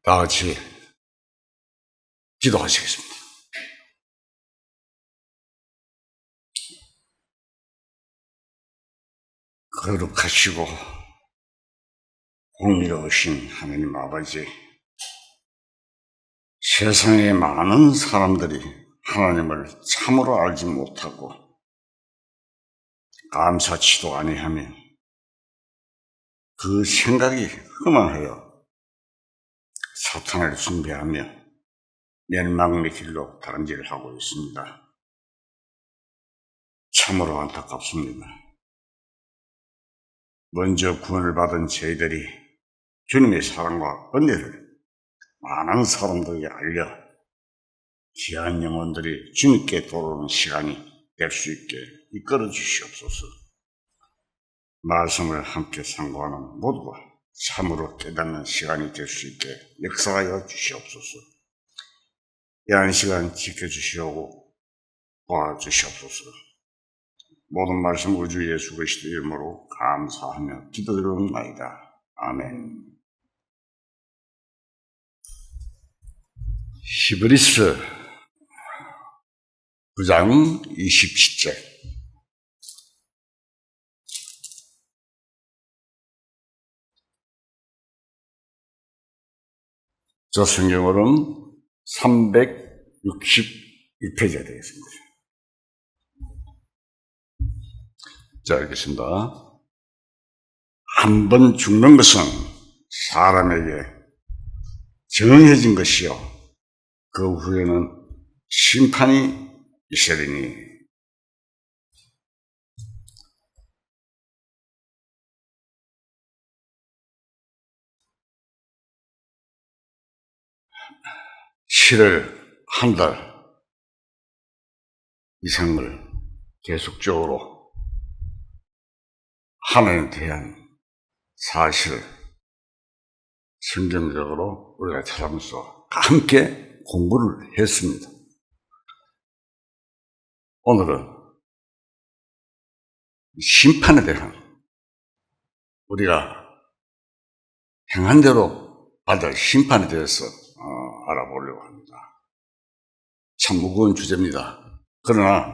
다 같이 기도하시겠습니다. 거룩하시고 공의로우신 하나님 아버지, 세상에 많은 사람들이 하나님을 참으로 알지 못하고 감사치도 아니하며 그 생각이 흠안하여 사탄을 숭배하며 멸망의 길로 다름질하고 있습니다. 참으로 안타깝습니다. 먼저 구원을 받은 저희들이 주님의 사랑과 은혜를 많은 사람들에게 알려 귀한 영혼들이 주님께 돌아오는 시간이 될 수 있게 이끌어 주시옵소서. 말씀을 함께 상고하는 모두가 참으로 깨닫는 시간이 될 수 있게 역사하여 주시옵소서. 이한 시간 지켜주시오고 도와주시옵소서. 모든 말씀 우주 예수 그리스도 이름으로 감사하며 기도드리옵나이다. 아멘. 히브리서 9장 27절. 저 성경으로는 361페이지가 되겠습니다. 자, 읽겠습니다. 한 번 죽는 것은 사람에게 정해진 것이요, 그 후에는 심판이 있으리니. 실을 한 달 이상을 계속적으로 하나님에 대한 사실을 성경적으로 우리가 찾아보면서 함께 공부를 했습니다. 오늘은 심판에 대한 우리가 행한 대로 받을 심판에 대해서 알아보려고 합니다. 참 무거운 주제입니다. 그러나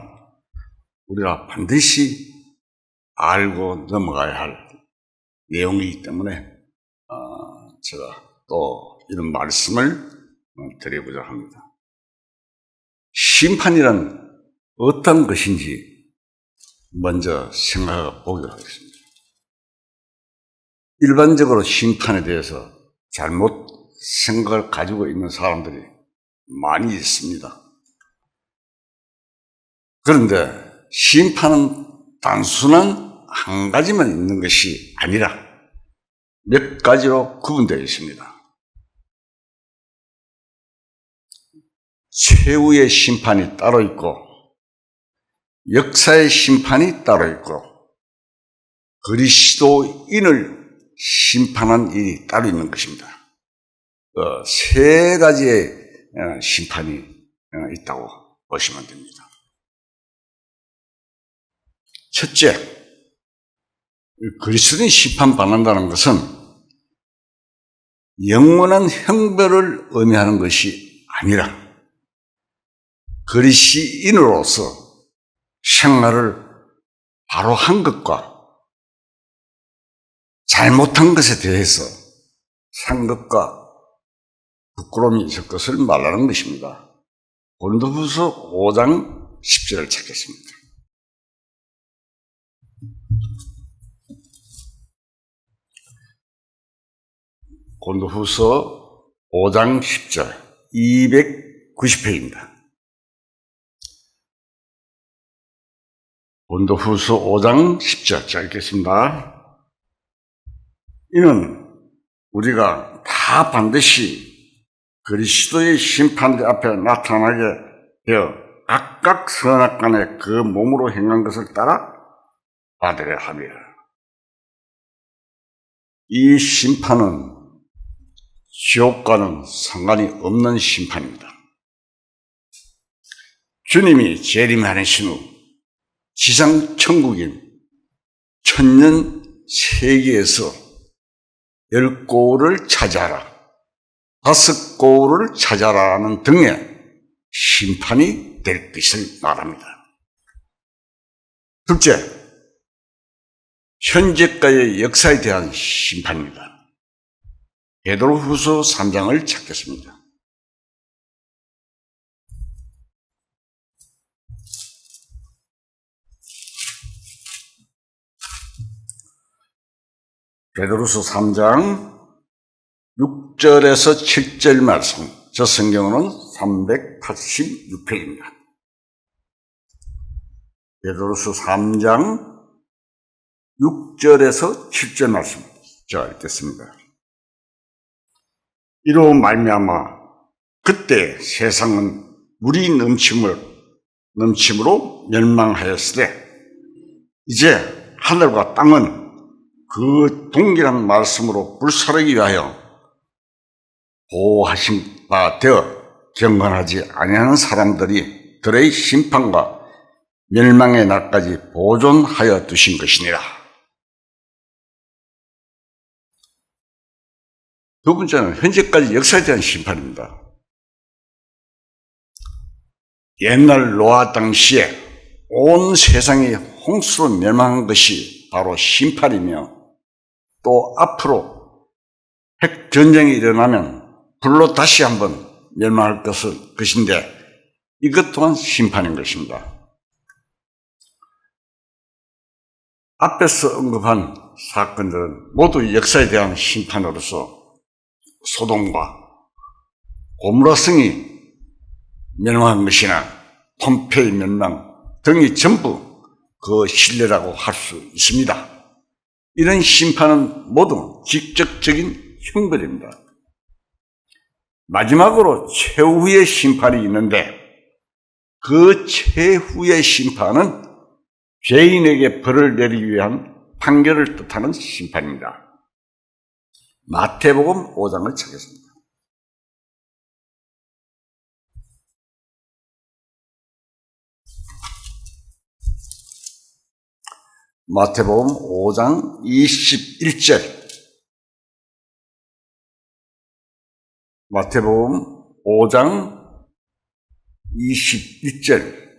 우리가 반드시 알고 넘어가야 할 내용이기 때문에 제가 또 이런 말씀을 드리고자 합니다. 심판이란 어떤 것인지 먼저 생각해 보기로 하겠습니다. 일반적으로 심판에 대해서 잘못 생각을 가지고 있는 사람들이 많이 있습니다. 그런데 심판은 단순한 한 가지만 있는 것이 아니라 몇 가지로 구분되어 있습니다. 최후의 심판이 따로 있고, 역사의 심판이 따로 있고, 그리스도인을 심판한 일이 따로 있는 것입니다. 세 가지의 심판이 있다고 보시면 됩니다. 첫째, 그리스도인이 심판받는다는 것은 영원한 형벌을 의미하는 것이 아니라 그리스도인으로서 생활을 바로 한 것과 잘못한 것에 대해서 상급과 부끄러움이 있을 것을 말하는 것입니다. 고린도후서 5장 10절을 찾겠습니다. 고린도후서 5장 10절 290페이지입니다. 고린도후서 5장 10절 자 읽겠습니다. 이는 우리가 다 반드시 그리스도의 심판대 앞에 나타나게 되어 각각 선악간에 그 몸으로 행한 것을 따라 받으려 함이라. 이 심판은 지옥과는 상관이 없는 심판입니다. 주님이 재림하신 후 지상 천국인 천년 세계에서 10고를 차지하라. 다섯 고을을 찾아라는 등의 심판이 될 것을 말합니다. 둘째, 현재까지의 역사에 대한 심판입니다. 베드로후서 3장을 찾겠습니다. 베드로후서 3장 6절에서 7절 말씀, 저 성경은 386페이지입니다. 베드로후서 3장 6절에서 7절 말씀, 제가 읽겠습니다. 이로 말미암아 그때 세상은 물이 넘침으로 멸망하였으되 이제 하늘과 땅은 그 동일한 말씀으로 불사르기 위하여 보호하신 바 되어 경건하지 아니하는 사람들이 들의 심판과 멸망의 날까지 보존하여 두신 것이니라. 두 번째는 현재까지 역사에 대한 심판입니다. 옛날 노아 당시에 온 세상이 홍수로 멸망한 것이 바로 심판이며, 또 앞으로 핵전쟁이 일어나면 불로 다시 한번 멸망할 것인데 이것 또한 심판인 것입니다. 앞에서 언급한 사건들은 모두 역사에 대한 심판으로서 소돔과 고무라성이 멸망한 것이나 폼페이 멸망 등이 전부 그 신뢰라고 할 수 있습니다. 이런 심판은 모두 직접적인 형벌입니다. 마지막으로 최후의 심판이 있는데 그 최후의 심판은 죄인에게 벌을 내리기 위한 판결을 뜻하는 심판입니다. 마태복음 5장을 찾겠습니다. 마태복음 5장 21절. 마태복음 5장 21절.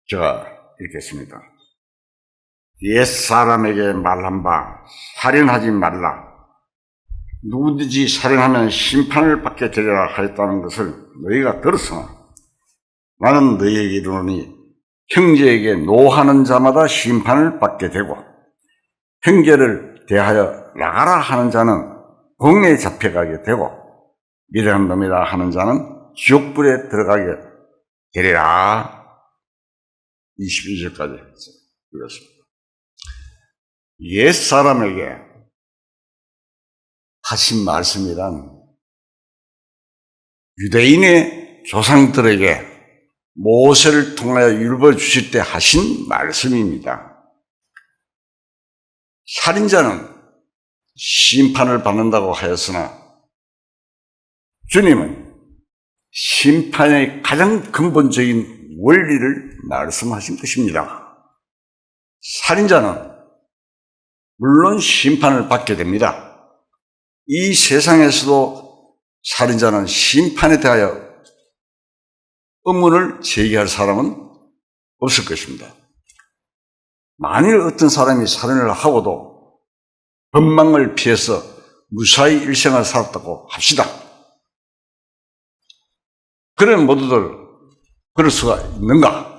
제가 읽겠습니다. 옛사람에게 말한 바 살인하지 말라. 누구든지 살인하면 심판을 받게 되리라 하였다는 것을 너희가 들었으나 나는 너희에게 이르노니 형제에게 노하는 자마다 심판을 받게 되고 형제를 대하여 나가라 하는 자는 공에 잡혀가게 되고 미련한 놈이라 하는 자는 지옥불에 들어가게 되리라. 22절까지 읽었습니다. 옛사람에게 하신 말씀이란 유대인의 조상들에게 모세를 통하여 율법을 주실 때 하신 말씀입니다. 살인자는 심판을 받는다고 하였으나 주님은 심판의 가장 근본적인 원리를 말씀하신 것입니다. 살인자는 물론 심판을 받게 됩니다. 이 세상에서도 살인자는 심판에 대하여 의문을 제기할 사람은 없을 것입니다. 만일 어떤 사람이 살인을 하고도 법망을 피해서 무사히 일생을 살았다고 합시다. 그런 모두들 그럴 수가 있는가?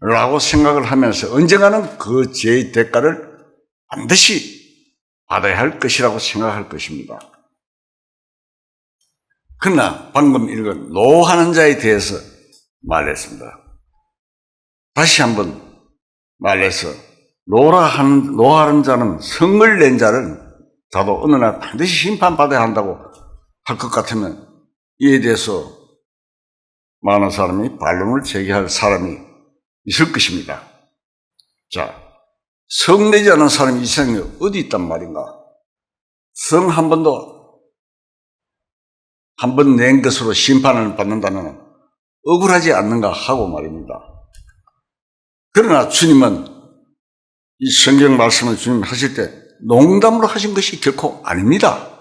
라고 생각을 하면서 언젠가는 그 죄의 대가를 반드시 받아야 할 것이라고 생각할 것입니다. 그러나 방금 읽은 노하는 자에 대해서 말했습니다. 다시 한번 말해서 노하는 자는 성을 낸 자를 자도 어느 날 반드시 심판받아야 한다고 할 것 같으면 이에 대해서 많은 사람이 반론을 제기할 사람이 있을 것입니다. 자, 성 내지 않은 사람이 이 세상에 어디 있단 말인가? 성 한 번 낸 것으로 심판을 받는다면 억울하지 않는가 하고 말입니다. 그러나 주님은 이 성경 말씀을 주님 하실 때 농담으로 하신 것이 결코 아닙니다.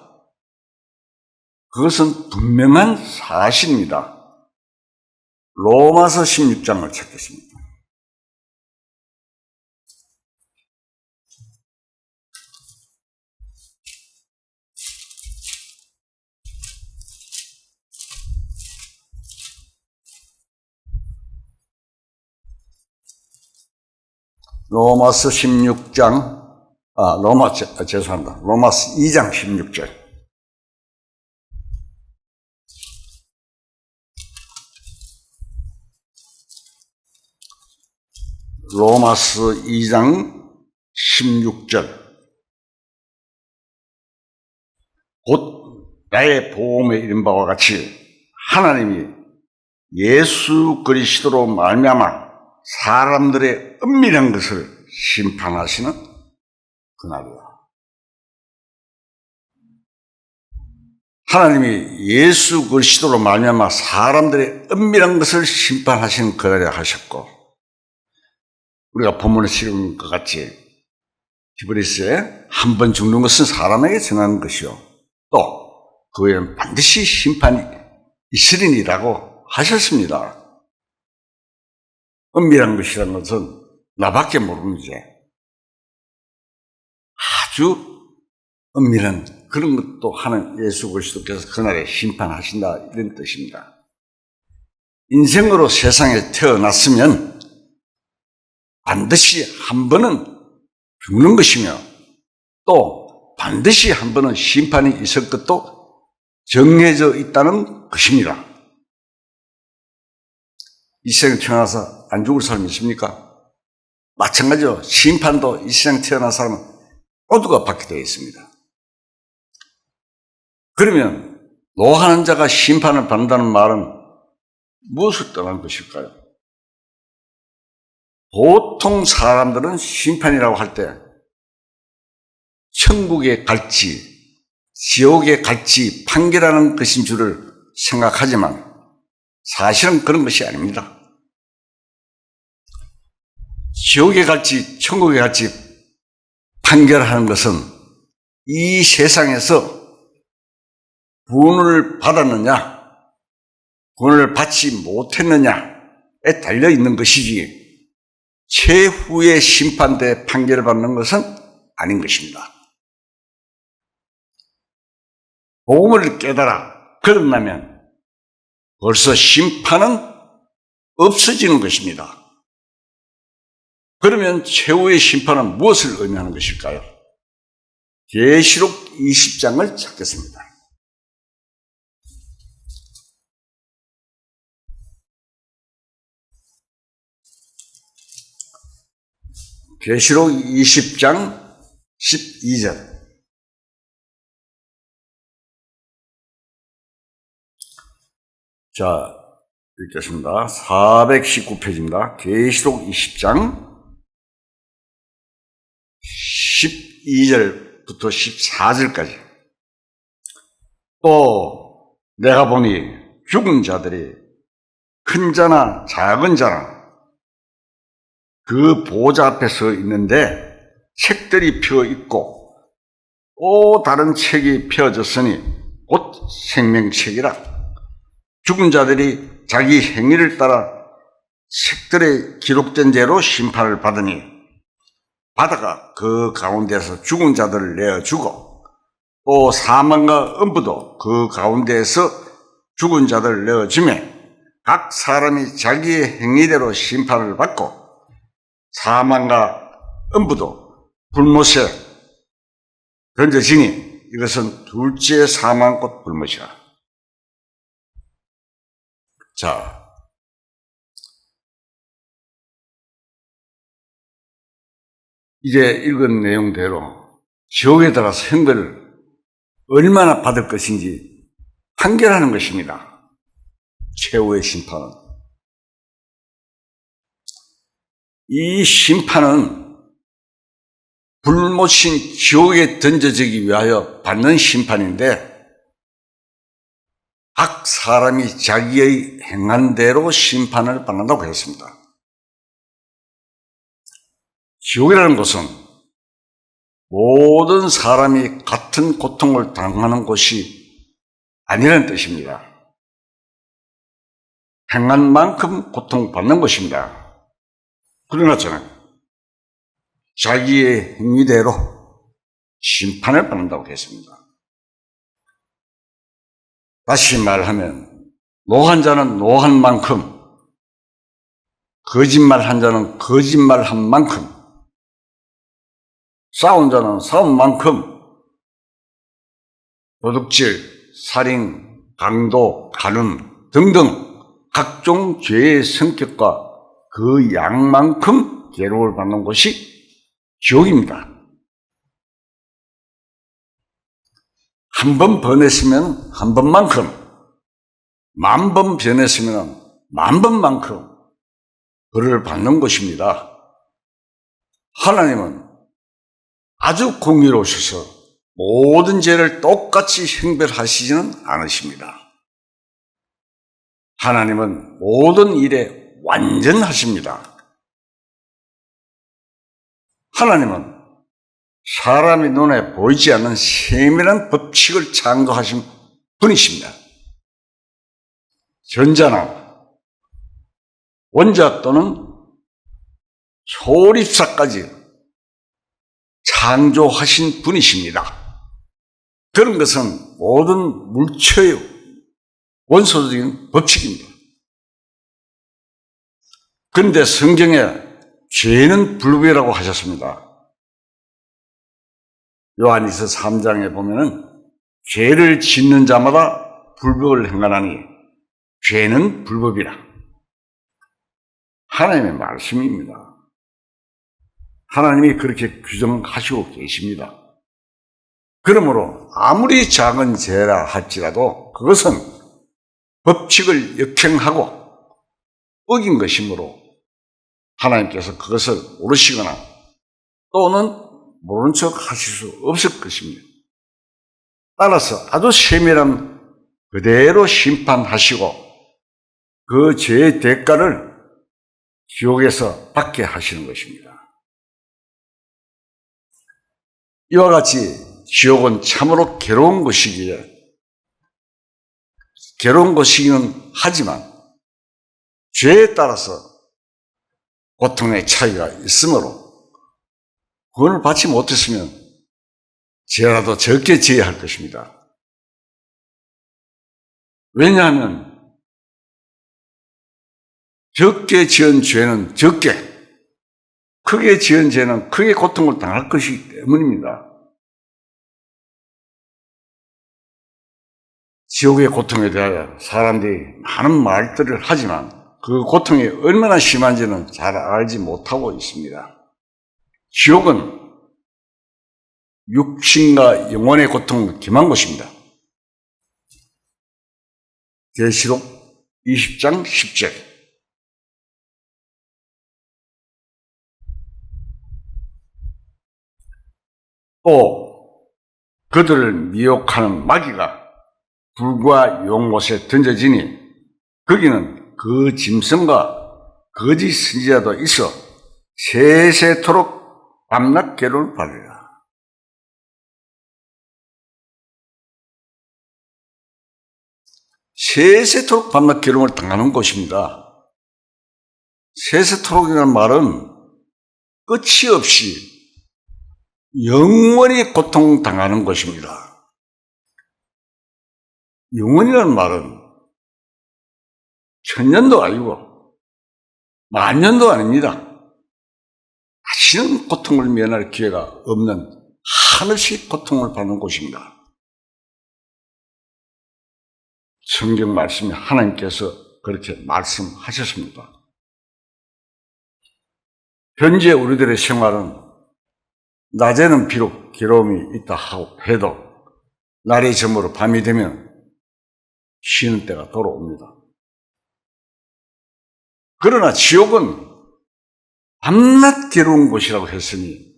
그것은 분명한 사실입니다. 로마서 16장을 찾겠습니다. 로마서 16장, 죄송합니다. 로마서 2장 16절. 로마서 2장 16절. 곧 나의 보험에 이른 바와 같이 하나님이 예수 그리스도로 말미암아 사람들의 은밀한 것을 심판하시는 그날이야. 하나님이 예수 그리스도로 말미암아 사람들의 은밀한 것을 심판하시는 그날이라 하셨고, 우리가 본문에 읽은 것 같이 히브리서에 한 번 죽는 것은 사람에게 정하는 것이요, 또 그 외에는 반드시 심판이 있으리니라고 하셨습니다. 은밀한 것이라는 것은 나밖에 모르는 이제 아주 은밀한 그런 것도 하는 예수 그리스도께서 그날에 심판하신다, 이런 뜻입니다. 인생으로 세상에 태어났으면 반드시 한 번은 죽는 것이며, 또 반드시 한 번은 심판이 있을 것도 정해져 있다는 것입니다. 이 세상에 태어나서 안 죽을 사람이 있습니까? 마찬가지로 심판도 이 세상에 태어난 사람은 모두가 받게 되어 있습니다. 그러면 노하는 자가 심판을 받는다는 말은 무엇을 떠난 것일까요? 보통 사람들은 심판이라고 할 때 천국에 갈지 지옥에 갈지 판결하는 것인 줄을 생각하지만 사실은 그런 것이 아닙니다. 지옥에 갈지 천국에 갈지 판결하는 것은 이 세상에서 구원을 받았느냐, 구원을 받지 못했느냐에 달려있는 것이지, 최후의 심판대에 판결을 받는 것은 아닌 것입니다. 복음을 깨달아 그런다면 벌써 심판은 없어지는 것입니다. 그러면 최후의 심판은 무엇을 의미하는 것일까요? 계시록 20장을 찾겠습니다. 계시록 20장 12절. 자, 읽겠습니다. 419페이지입니다. 계시록 20장 12절부터 14절까지. 또 내가 보니 죽은 자들이 큰 자나 작은 자나 그 보좌 앞에 서 있는데 책들이 펴 있고 또 다른 책이 펴졌으니 곧 생명책이라. 죽은 자들이 자기 행위를 따라 책들에 기록된 죄로 심판을 받으니 바다가 그 가운데서 죽은 자들을 내어주고 또 사망과 음부도 그 가운데에서 죽은 자들을 내어주며 각 사람이 자기의 행위대로 심판을 받고 사망과 음부도 불못에 던져지니 이것은 둘째 사망 곧 불못이라. 자, 이제 읽은 내용대로 지옥에 들어가서 형벌을 얼마나 받을 것인지 판결하는 것입니다. 최후의 심판은. 이 심판은 불못인 지옥에 던져지기 위하여 받는 심판인데, 각 사람이 자기의 행한 대로 심판을 받는다고 했습니다. 지옥이라는 것은 모든 사람이 같은 고통을 당하는 곳이 아니라는 뜻입니다. 행한 만큼 고통받는 것입니다. 그러나 저는 자기의 행위대로 심판을 받는다고 했습니다. 다시 말하면 노한 자는 노한 만큼, 거짓말한 자는 거짓말한 만큼, 싸운 자는 싸운 만큼 도둑질, 살인, 강도, 간음 등등 각종 죄의 성격과 그 양만큼 괴로움을 받는 것이 지옥입니다. 한 번 변했으면 한 번만큼, 만 번 변했으면 만 번만큼 벌을 받는 것입니다. 하나님은 아주 공의로우셔서 모든 죄를 똑같이 형벌하시지는 않으십니다. 하나님은 모든 일에 완전하십니다. 하나님은 사람의 눈에 보이지 않는 세밀한 법칙을 창조하신 분이십니다. 전자나 원자 또는 소립사까지 창조하신 분이십니다. 그런 것은 모든 물체의 원소적인 법칙입니다. 그런데 성경에 죄는 불법이라고 하셨습니다. 요한일서 3장에 보면은 죄를 짓는 자마다 불법을 행하나니 죄는 불법이라. 하나님의 말씀입니다. 하나님이 그렇게 규정하시고 계십니다. 그러므로 아무리 작은 죄라 할지라도 그것은 법칙을 역행하고 어긴 것이므로 하나님께서 그것을 모르시거나 또는 모른 척 하실 수 없을 것입니다. 따라서 아주 세밀한 그대로 심판하시고 그 죄의 대가를 지옥에서 받게 하시는 것입니다. 이와 같이 지옥은 참으로 괴로운 것이기에 괴로운 것이기는 하지만 죄에 따라서 고통의 차이가 있으므로 구원을 받지 못했으면 죄라도 적게 지어야 할 것입니다. 왜냐하면 적게 지은 죄는 적게, 크게 지은 죄는 크게 고통을 당할 것이기 때문입니다. 지옥의 고통에 대하여 사람들이 많은 말들을 하지만 그 고통이 얼마나 심한지는 잘 알지 못하고 있습니다. 지옥은 육신과 영혼의 고통을 김한 것입니다. 계시록 20장 10절. 또 그들을 미혹하는 마귀가 불과 용못에 던져지니 거기는 그 짐승과 거짓 선지자도 있어 세세토록 밤낮 괴로움을 받으리라. 세세토록 밤낮 괴로움을 당하는 곳입니다. 세세토록이라는 말은 끝이 없이 영원히 고통당하는 것입니다. 영원이라는 말은 천년도 아니고 만년도 아닙니다. 다시는 고통을 면할 기회가 없는 한없이 고통을 받는 곳입니다. 성경 말씀에 하나님께서 그렇게 말씀하셨습니다. 현재 우리들의 생활은 낮에는 비록 괴로움이 있다 해도 날이 저물어 밤이 되면 쉬는 때가 돌아옵니다. 그러나 지옥은 밤낮 괴로운 곳이라고 했으니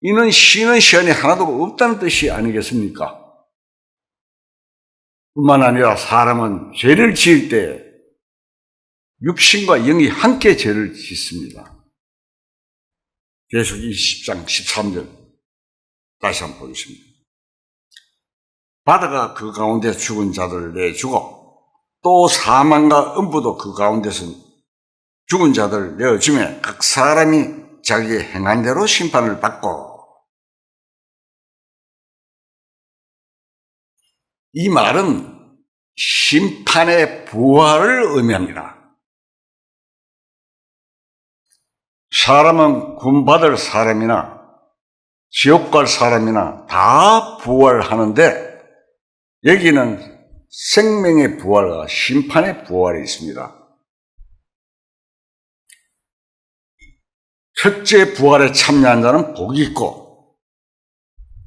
이는 쉬는 시간이 하나도 없다는 뜻이 아니겠습니까? 뿐만 아니라 사람은 죄를 지을 때 육신과 영이 함께 죄를 짓습니다. 계속 20장 13절 다시 한번 보겠습니다. 바다가 그 가운데 죽은 자들을 내주고 또 사망과 음부도 그 가운데서 죽은 자들을 내어주며 각 사람이 자기의 행한 대로 심판을 받고, 이 말은 심판의 부활을 의미합니다. 사람은 구원받을 사람이나 지옥 갈 사람이나 다 부활하는데, 여기는 생명의 부활과 심판의 부활이 있습니다. 첫째 부활에 참여한 자는 복이 있고,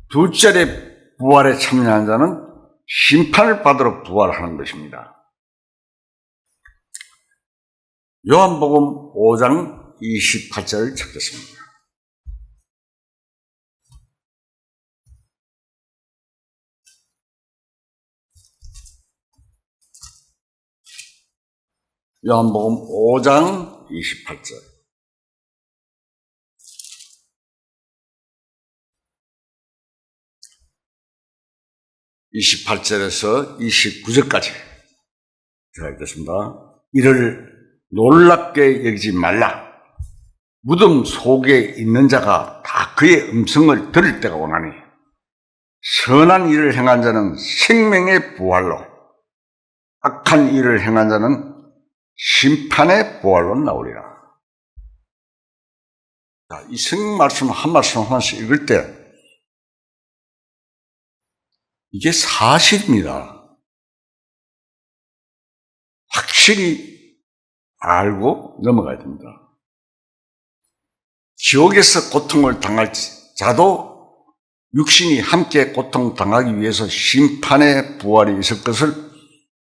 둘째 부활에 참여한 자는 심판을 받으러 부활하는 것입니다. 요한복음 5장 28절을 찾겠습니다. 요한복음 5장 28절. (28절에서) 29절까지 제가 읽겠습니다. 이를 놀랍게 여기지 말라. 무덤 속에 있는 자가 다 그의 음성을 들을 때가 오나니 선한 일을 행한 자는 생명의 부활로, 악한 일을 행한 자는 심판의 부활로 나오리라. 이 성경 말씀 한 말씀 한 말씀 읽을 때 이게 사실입니다. 확실히 알고 넘어가야 됩니다. 지옥에서 고통을 당할 자도 육신이 함께 고통당하기 위해서 심판의 부활이 있을 것을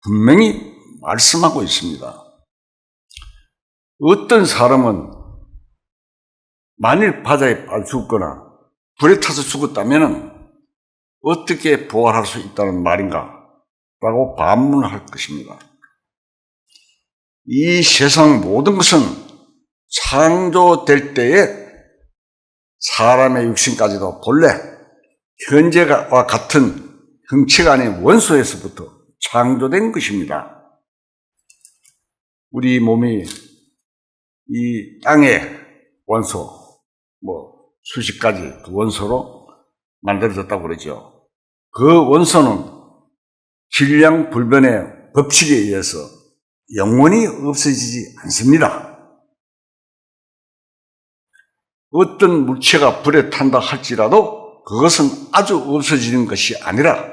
분명히 말씀하고 있습니다. 어떤 사람은 만일 바다에 죽거나 불에 타서 죽었다면 어떻게 부활할 수 있다는 말인가? 라고 반문할 것입니다. 이 세상 모든 것은 창조될 때에 사람의 육신까지도 본래 현재와 같은 형체가 아닌 원소에서부터 창조된 것입니다. 우리 몸이 이 땅의 원소, 수십 가지 그 원소로 만들어졌다고 그러죠. 그 원소는 질량불변의 법칙에 의해서 영원히 없어지지 않습니다. 어떤 물체가 불에 탄다 할지라도 그것은 아주 없어지는 것이 아니라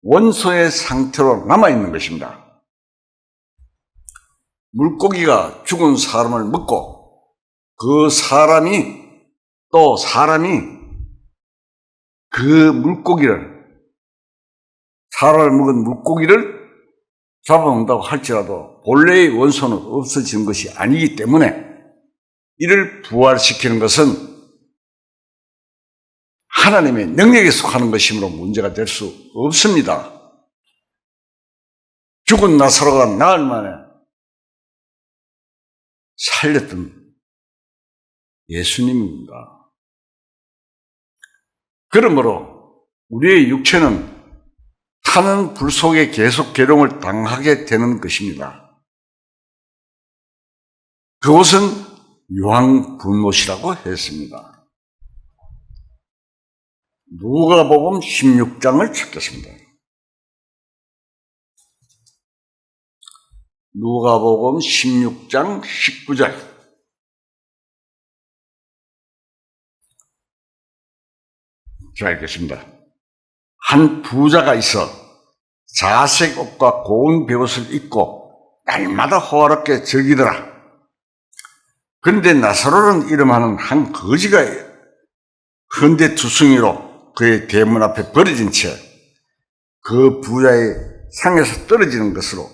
원소의 상태로 남아있는 것입니다. 물고기가 죽은 사람을 먹고 그 사람이 그 물고기를, 사람을 먹은 물고기를 잡아먹는다고 할지라도 본래의 원소는 없어지는 것이 아니기 때문에 이를 부활시키는 것은 하나님의 능력에 속하는 것이므로 문제가 될 수 없습니다. 죽은 나사로가 나흘 만에 살렸던 예수님입니다. 그러므로 우리의 육체는 타는 불 속에 계속 괴로움을 당하게 되는 것입니다. 그것은 유황불못이라고 했습니다. 누가복음 16장을 찾겠습니다. 누가복음 16장 19절. 자, 읽겠습니다. 한 부자가 있어 자색 옷과 고운 베옷을 입고 날마다 호화롭게 즐기더라. 그런데 나사로는 이름하는 한 거지가 헌데 두성이로 그의 대문 앞에 버려진 채 그 부자의 상에서 떨어지는 것으로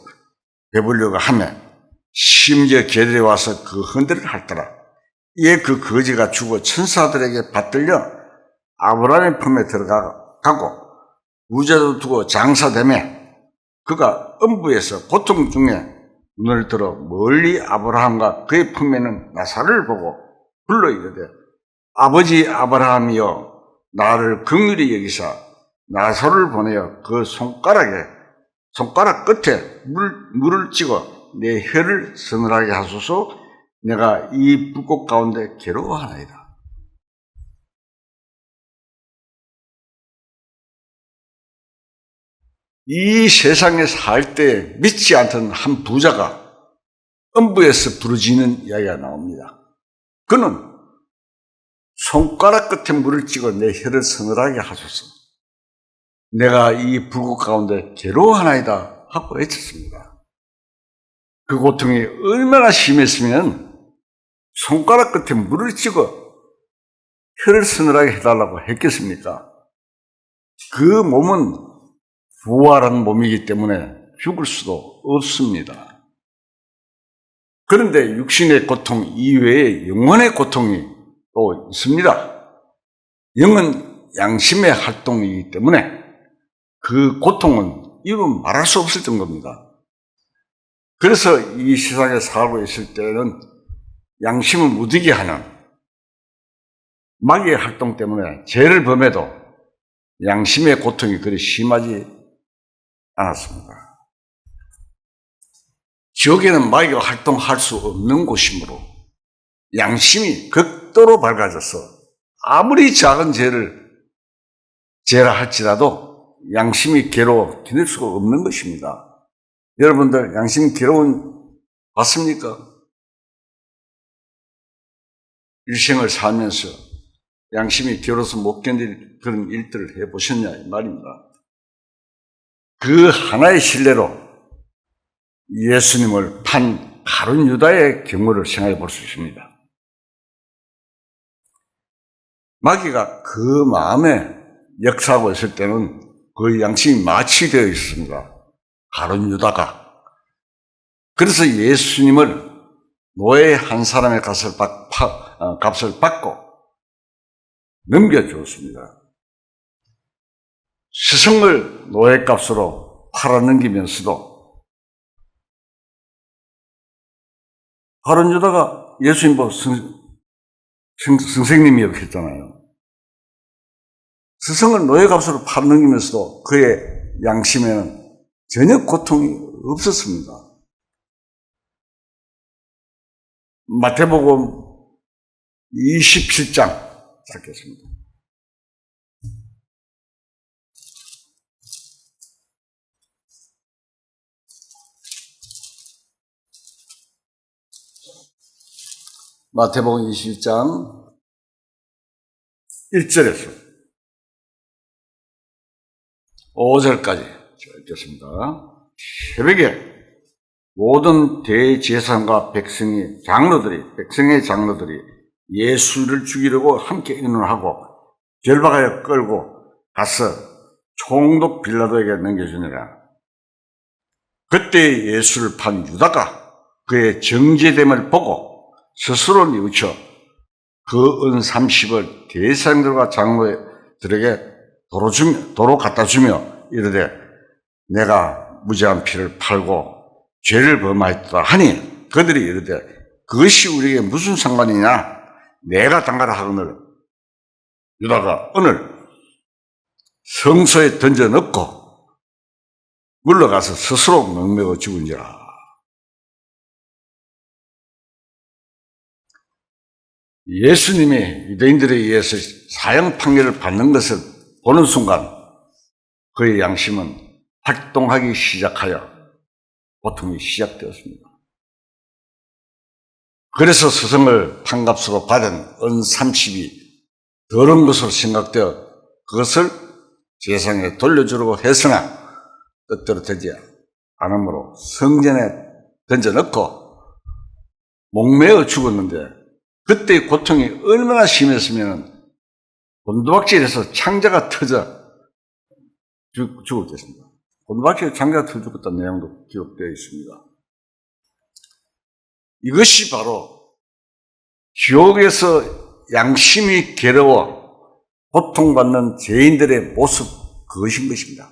배부려고 하며 심지어 개들이 와서 그 헌데를 핥더라. 이에 그 거지가 죽어 천사들에게 받들려 아브라함의 품에 들어가고 부자도 두고 장사되며 그가 음부에서 고통 중에 눈을 들어 멀리 아브라함과 그의 품에는 나사로를 보고 불러 이르되 아버지 아브라함이여 나를 긍휼히 여기사 나사로를 보내어 그 손가락 끝에 물을 찍어 내 혀를 서늘하게 하소서. 내가 이 불꽃 가운데 괴로워하나이다. 이 세상에 살 때 믿지 않던 한 부자가 음부에서 부르짖는 이야기가 나옵니다. 그는 손가락 끝에 물을 찍어 내 혀를 서늘하게 하소서. 내가 이 불꽃 가운데 괴로워하나이다 하고 외쳤습니다. 그 고통이 얼마나 심했으면 손가락 끝에 물을 찍어 혀를 서늘하게 해달라고 했겠습니까? 그 몸은 부활한 몸이기 때문에 죽을 수도 없습니다. 그런데 육신의 고통 이외에 영혼의 고통이 또 있습니다. 영은 양심의 활동이기 때문에 그 고통은 이루 말할 수 없을 정도입니다. 그래서 이 세상에 살고 있을 때는 양심을 무디게 하는 마귀의 활동 때문에 죄를 범해도 양심의 고통이 그리 심하지 않았습니다. 지옥에는 마귀가 활동할 수 없는 곳이므로 양심이 극도로 밝아져서 아무리 작은 죄라 할지라도 양심이 괴로워 견딜 수가 없는 것입니다. 여러분들 양심 괴로운 봤습니까? 일생을 살면서 양심이 괴로워서 못 견딜 그런 일들을 해보셨냐 이 말입니다. 그 하나의 신뢰로 예수님을 판 가룟 유다의 경우를 생각해 볼 수 있습니다. 마귀가 그 마음에 역사하고 있을 때는 그 양심이 마취되어 있습니다. 가룟 유다가. 그래서 예수님을 노예 한 사람의 값을 받고 넘겨주었습니다. 스승을 노예값으로 팔아넘기면서도 가룟 유다가 예수님 보고 선생님이라고 했잖아요. 스승을 노예값으로 팔아넘기면서도 그의 양심에는 전혀 고통이 없었습니다. 마태복음 27장 찾겠습니다. 마태복음 27장 1절에서 5절까지 읽겠습니다. 새벽에 모든 대제사장과 백성의 장로들이 예수를 죽이려고 함께 의논하고 결박하여 끌고 가서 총독 빌라도에게 넘겨주니라. 그때 예수를 판 유다가 그의 정죄됨을 보고 스스로 뉘우쳐 그 은 30을 대제사장들과 장로들에게 도로 갖다 주며 이르되 내가 무죄한 피를 팔고 죄를 범하였다 하니 그들이 이르되 그것이 우리에게 무슨 상관이냐 내가 당하라 하거늘 유다가 오늘 성소에 던져 넣고 물러가서 스스로 명맥어 죽은지라. 예수님이 유대인들에 의해서 사형 판결을 받는 것을 보는 순간 그의 양심은 활동하기 시작하여 고통이 시작되었습니다. 그래서 스승을 판값으로 받은 은 30이 더러운 것으로 생각되어 그것을 세상에 돌려주려고 했으나 뜻대로 되지 않으므로 성전에 던져넣고 목매어 죽었는데 그때의 고통이 얼마나 심했으면 곤두박질해서 창자가 터져 죽었겠습니다. 곤두박질에 창자가 터져 죽었다는 내용도 기록되어 있습니다. 이것이 바로 지옥에서 양심이 괴로워 고통받는 죄인들의 모습 그것인 것입니다.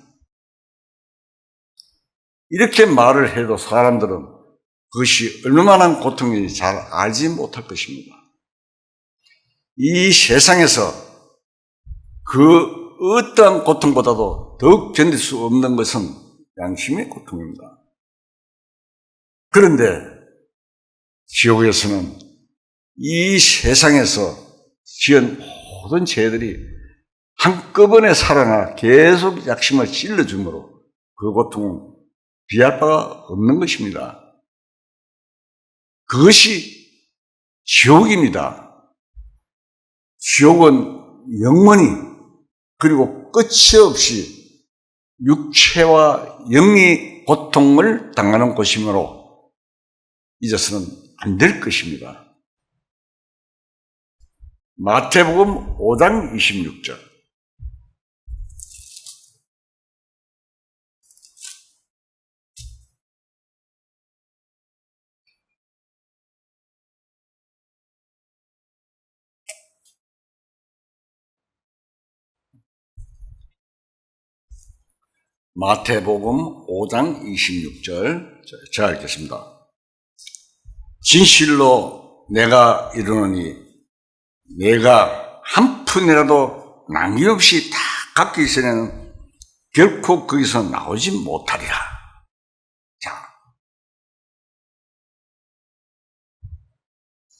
이렇게 말을 해도 사람들은 그것이 얼마나 고통인지 잘 알지 못할 것입니다. 이 세상에서 그 어떠한 고통보다도 더욱 견딜 수 없는 것은 양심의 고통입니다. 그런데 지옥에서는 이 세상에서 지은 모든 죄들이 한꺼번에 살아나 계속 약심을 찔러주므로 그 고통은 비할 바가 없는 것입니다. 그것이 지옥입니다. 지옥은 영원히 그리고 끝이 없이 육체와 영의 고통을 당하는 곳이므로 잊어서는 안 될 것입니다. 마태복음 5장 26절. 마태복음 5장 26절 제가 읽겠습니다. 진실로 내가 이르노니 내가 한 푼이라도 남김없이 다 갚기 전에는 결코 거기서 나오지 못하리라. 자,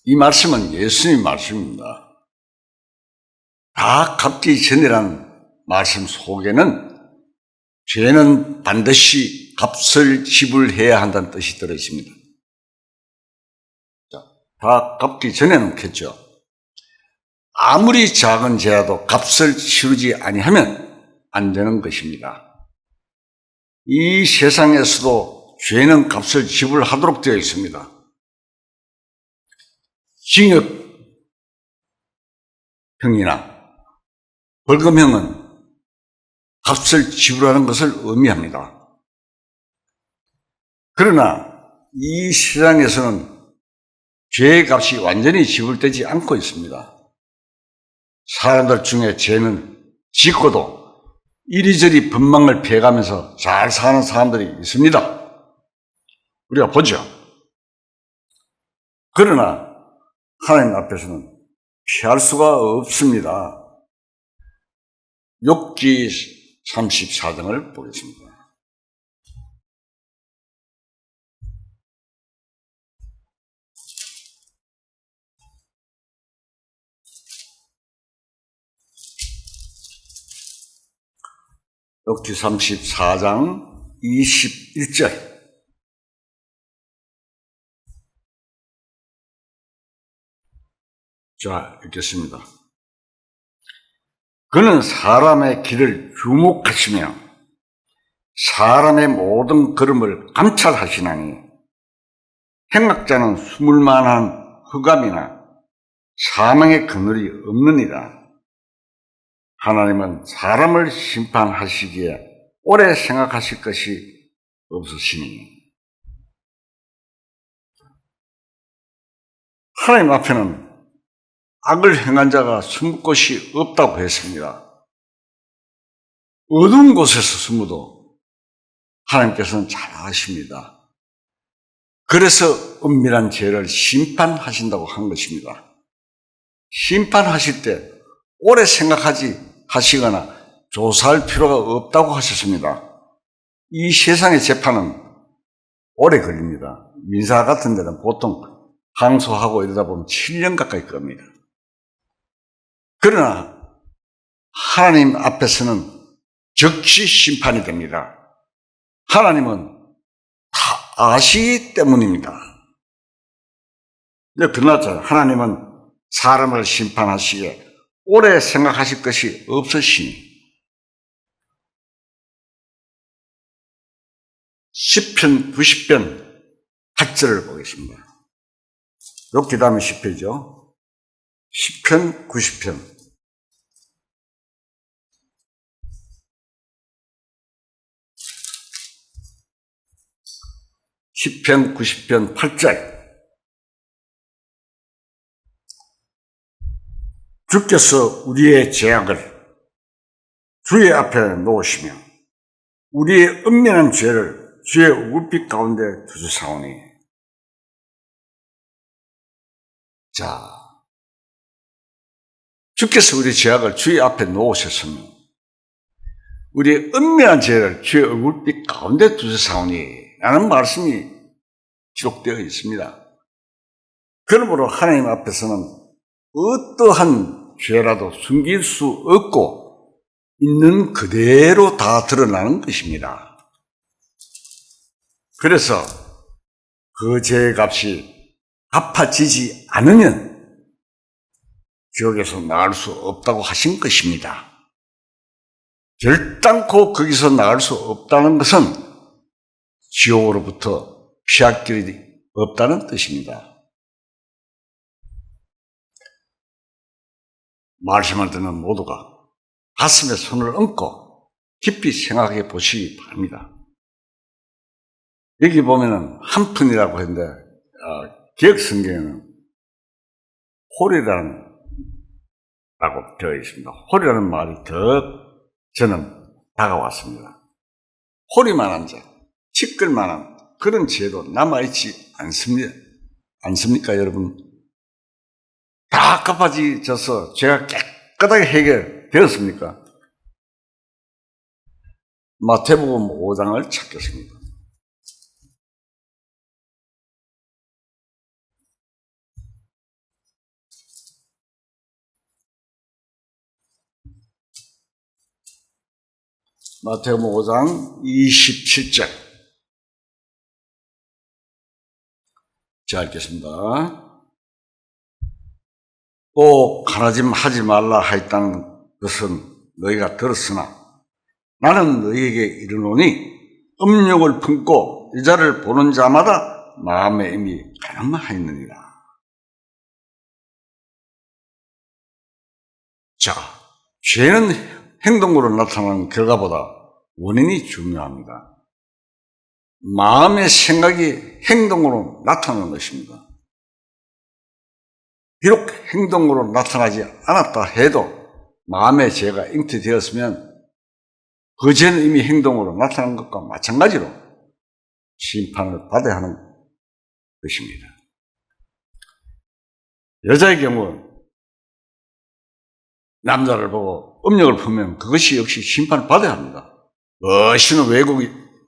이 말씀은 예수님 말씀입니다. 다 갚기 전이라는 말씀 속에는 죄는 반드시 값을 지불해야 한다는 뜻이 들어있습니다. 다 갚기 전에는 겠죠. 아무리 작은 죄라도 값을 치르지 아니하면 안 되는 것입니다. 이 세상에서도 죄는 값을 지불하도록 되어 있습니다. 징역형이나 벌금형은 값을 지불하는 것을 의미합니다. 그러나 이 세상에서는 죄의 값이 완전히 지불되지 않고 있습니다. 사람들 중에 죄는 짓고도 이리저리 법망을 피해가면서 잘 사는 사람들이 있습니다. 우리가 보죠. 그러나 하나님 앞에서는 피할 수가 없습니다. 욥기 34장을 보겠습니다. 욥기 34장 21절. 자, 읽겠습니다. 그는 사람의 길을 주목하시며 사람의 모든 걸음을 감찰하시나니 행악자는 숨을 만한 흑암이나 사망의 그늘이 없느니라. 하나님은 사람을 심판하시기에 오래 생각하실 것이 없으시니. 하나님 앞에는 악을 행한 자가 숨을 곳이 없다고 했습니다. 어두운 곳에서 숨어도 하나님께서는 잘 아십니다. 그래서 은밀한 죄를 심판하신다고 한 것입니다. 심판하실 때 오래 하시거나 조사할 필요가 없다고 하셨습니다. 이 세상의 재판은 오래 걸립니다. 민사 같은 데는 보통 항소하고 이러다 보면 7년 가까이 겁니다. 그러나 하나님 앞에서는 즉시 심판이 됩니다. 하나님은 다 아시기 때문입니다. 그러나 하나님은 사람을 심판하시기에 오래 생각하실 것이 없으시니 시편 90편 8절을 보겠습니다. 욥기 다음에 10편이죠. 시편 90편. 시편 90편 8절. 주께서 우리의 죄악을 주의 앞에 놓으시며 우리의 은밀한 죄를 주의 울빛 가운데 두주사오니. 자, 주께서 우리 죄악을 주의 앞에 놓으셨으면 우리의 은밀한 죄를 주의 얼굴빛 가운데 두세사오니 라는 말씀이 기록되어 있습니다. 그러므로 하나님 앞에서는 어떠한 죄라도 숨길 수 없고 있는 그대로 다 드러나는 것입니다. 그래서 그 죄의 값이 갚아지지 않으면 지옥에서 나을 수 없다고 하신 것입니다. 결단코 거기서 나을 수 없다는 것은 지옥으로부터 피할 길이 없다는 뜻입니다. 말씀을 듣는 모두가 가슴에 손을 얹고 깊이 생각해 보시기 바랍니다. 여기 보면은 한푼이라고 했는데 개역 성경에는 홀이라고 되어 있습니다. 홀이라는 말이 더 저는 다가왔습니다. 홀이만한 자, 티끌만한 그런 죄도 남아있지 않습니까, 여러분? 다 갚아져서 죄가 깨끗하게 해결되었습니까? 마태복음 5장을 찾겠습니다. 마태복음 5장 27절. 자, 읽겠습니다. 또 가라짐 하지 말라 하였다는 것은 너희가 들었으나 나는 너희에게 이르노니 음욕을 품고 여자를 보는 자마다 마음에 이미 가늠하였느니라. 자, 죄는 행동으로 나타나는 결과보다 원인이 중요합니다. 마음의 생각이 행동으로 나타나는 것입니다. 비록 행동으로 나타나지 않았다 해도 마음의 죄가 잉태되었으면 그 죄는 이미 행동으로 나타난 것과 마찬가지로 심판을 받아야 하는 것입니다. 여자의 경우 남자를 보고 음욕을 품으면 그것이 역시 심판을 받아야 합니다. 멋있는 외국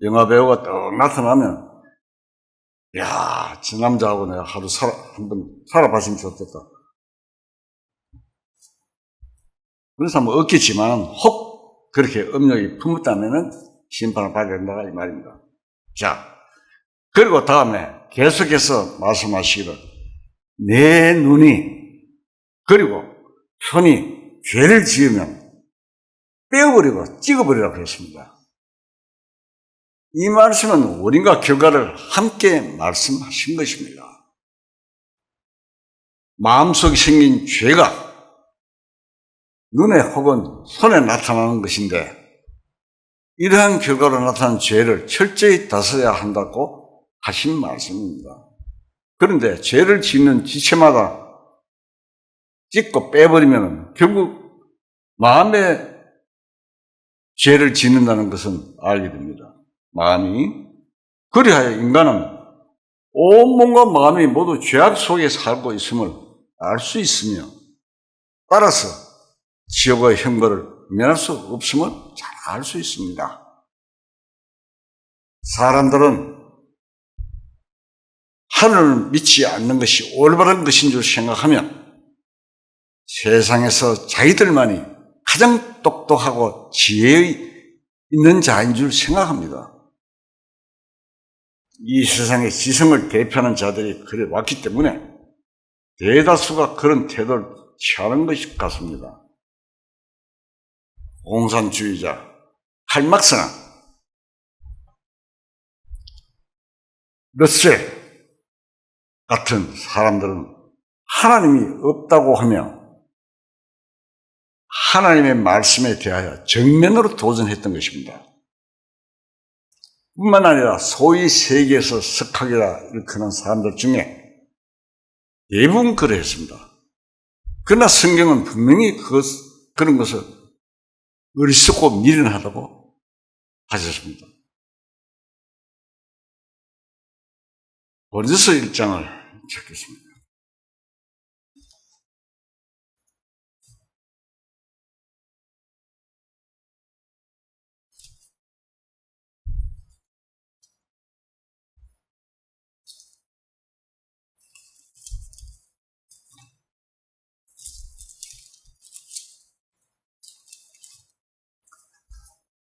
영화배우가 딱 나타나면 야, 저 남자하고 내가 하루 한번 살아봤으면 좋겠다. 그런 사람은 없겠지만 혹 그렇게 음욕이 품었다면 심판을 받아야 된다 이 말입니다. 자, 그리고 다음에 계속해서 말씀하시기를 내 눈이 그리고 손이 죄를 지으면 빼어버리고 찍어버리라고 했습니다. 이 말씀은 원인과 결과를 함께 말씀하신 것입니다. 마음속에 생긴 죄가 눈에 혹은 손에 나타나는 것인데 이러한 결과로 나타난 죄를 철저히 다스려야 한다고 하신 말씀입니다. 그런데 죄를 짓는 지체마다 찍고 빼버리면 결국 마음에 죄를 짓는다는 것은 알게 됩니다. 마음이. 그리하여 인간은 온몸과 마음이 모두 죄악 속에 살고 있음을 알 수 있으며 따라서 지옥의 형벌을 면할 수 없음을 잘 알 수 있습니다. 사람들은 하늘을 믿지 않는 것이 올바른 것인 줄 생각하며 세상에서 자기들만이 가장 똑똑하고 지혜 있는 자인 줄 생각합니다. 이 세상의 지성을 대표하는 자들이 그래 왔기 때문에 대다수가 그런 태도를 취하는 것이 같습니다. 공산주의자 칼막스나 러셀 같은 사람들은 하나님이 없다고 하며 하나님의 말씀에 대하여 정면으로 도전했던 것입니다. 뿐만 아니라 소위 세계에서 석학이라 일컫는 사람들 중에 대부분 그러했습니다. 그러나 성경은 분명히 그런 것을 어리석고 미련하다고 하셨습니다. 고린도서 1장을 찾겠습니다.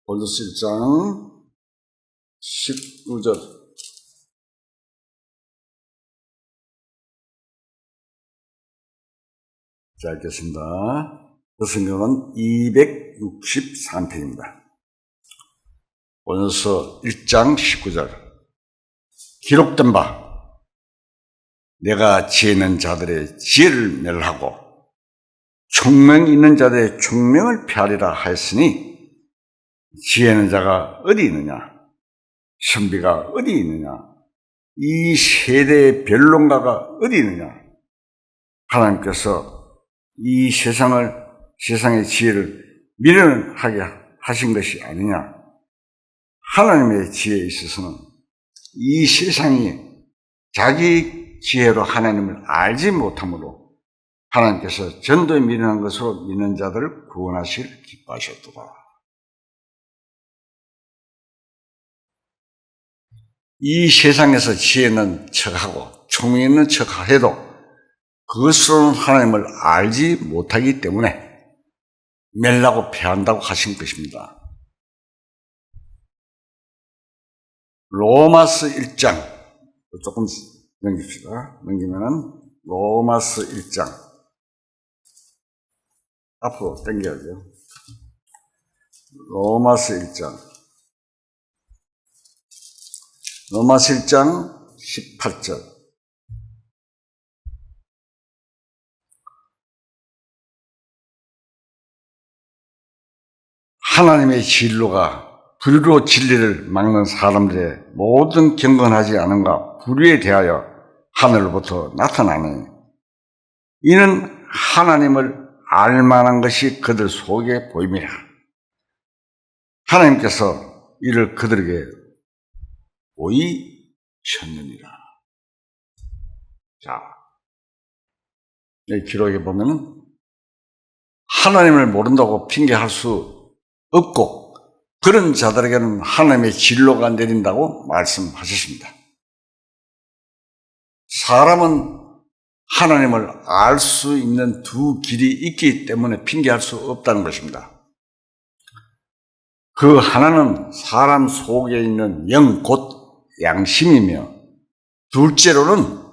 골로새 1장 19절. 자, 읽겠습니다. 그 성경은 263페이지입니다. 골로새 1장 19절. 기록된 바 내가 지혜 있는 자들의 지혜를 멸하고 총명 있는 자들의 총명을 폐하리라 하였으니 지혜 있는 자가 어디 있느냐, 선비가 어디 있느냐, 이 세대의 변론가가 어디 있느냐. 하나님께서 이 세상의 지혜를 미련하게 하신 것이 아니냐. 하나님의 지혜에 있어서는 이 세상이 자기 지혜로 하나님을 알지 못하므로 하나님께서 전도에 미련한 것으로 믿는 자들을 구원하실 기뻐하셨도다. 이 세상에서 지혜 있는 척하고 총명 있는 척해도 그것으로는 하나님을 알지 못하기 때문에 멸하고 폐한다고 하신 것입니다. 로마서 1장 조금 넘깁시다. 넘기면은 로마서 1장 앞으로 당겨야죠. 로마서 1장 18절. 하나님의 진로가 불의로 진리를 막는 사람들의 모든 경건하지 않음과 불의에 대하여 하늘로부터 나타나니 이는 하나님을 알만한 것이 그들 속에 보임이라. 하나님께서 이를 그들에게 보이셨느니라. 자, 이 기록에 보면 하나님을 모른다고 핑계할 수 없고 그런 자들에게는 하나님의 진로가 내린다고 말씀하셨습니다. 사람은 하나님을 알 수 있는 두 길이 있기 때문에 핑계할 수 없다는 것입니다. 그 하나는 사람 속에 있는 영 곧 양심이며 둘째로는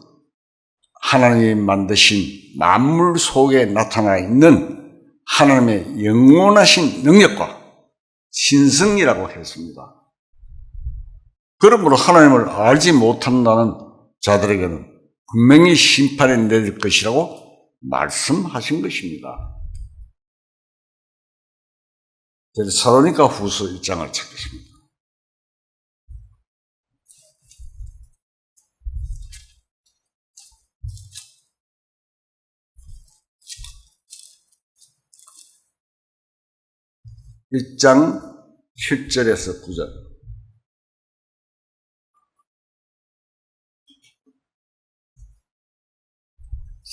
하나님이 만드신 만물 속에 나타나 있는 하나님의 영원하신 능력과 신성이라고 했습니다. 그러므로 하나님을 알지 못한다는 자들에게는 분명히 심판에 내릴 것이라고 말씀하신 것입니다. 데살로니가 후서 1장을 찾겠습니다. 일장 7절에서 9절.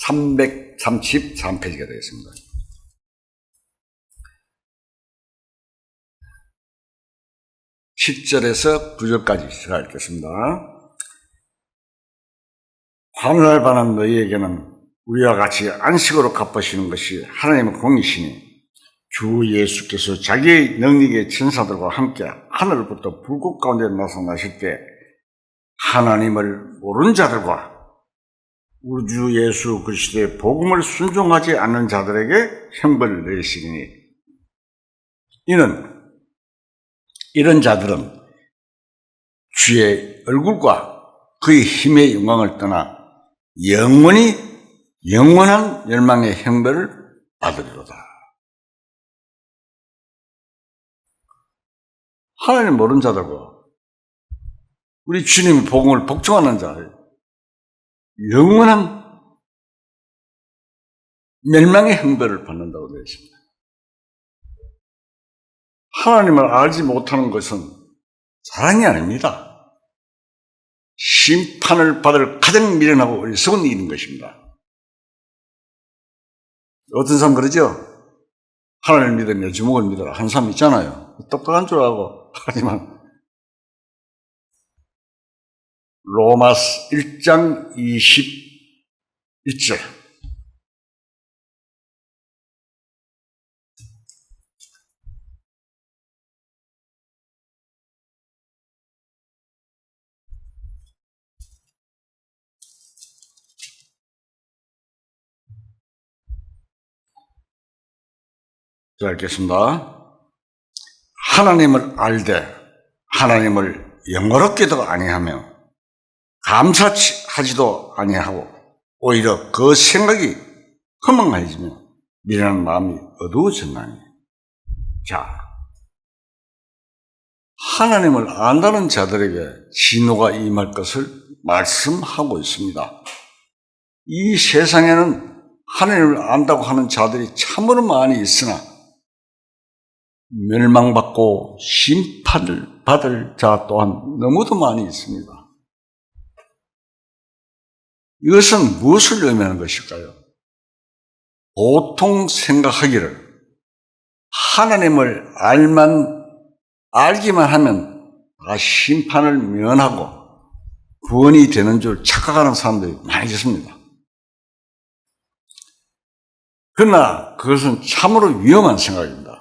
(333페이지가) 되겠습니다. (7절에서 9절까지) 제가 읽겠습니다. 환난을 받는 너희에게는 우리와 같이 안식으로 갚으시는 것이 하나님의 공이시니 주 예수께서 자기의 능력의 천사들과 함께 하늘부터 불꽃 가운데 나타나실 때 하나님을 모르는 자들과 우리 주 예수 그리스도의 복음을 순종하지 않는 자들에게 형벌을 내리시니 이런 자들은 주의 얼굴과 그의 힘의 영광을 떠나 영원한 멸망의 형벌을 받으리로다. 하나님 모르는 자들과 우리 주님의 복음을 복종하는 자, 영원한 멸망의 형벌을 받는다고 되어 있습니다. 하나님을 알지 못하는 것은 자랑이 아닙니다. 심판을 받을 가장 미련하고 어리석은 일인 것입니다. 어떤 사람 그러죠? 하나님을 믿으며 주목을 믿어라. 한 사람 있잖아요. 똑똑한 줄 알고 하지만 로마서 1장 21절 자, 읽겠습니다. 하나님을 알되 하나님을 영어롭게도 아니하며 감사하지도 아니하고 오히려 그 생각이 허망해지며 미련한 마음이 어두워졌나니. 자, 하나님을 안다는 자들에게 진노가 임할 것을 말씀하고 있습니다. 이 세상에는 하나님을 안다고 하는 자들이 참으로 많이 있으나 멸망받고 심판을 받을 자 또한 너무도 많이 있습니다. 이것은 무엇을 의미하는 것일까요? 보통 생각하기를 하나님을 알기만 하면 다 심판을 면하고 구원이 되는 줄 착각하는 사람들이 많이 있습니다. 그러나 그것은 참으로 위험한 생각입니다.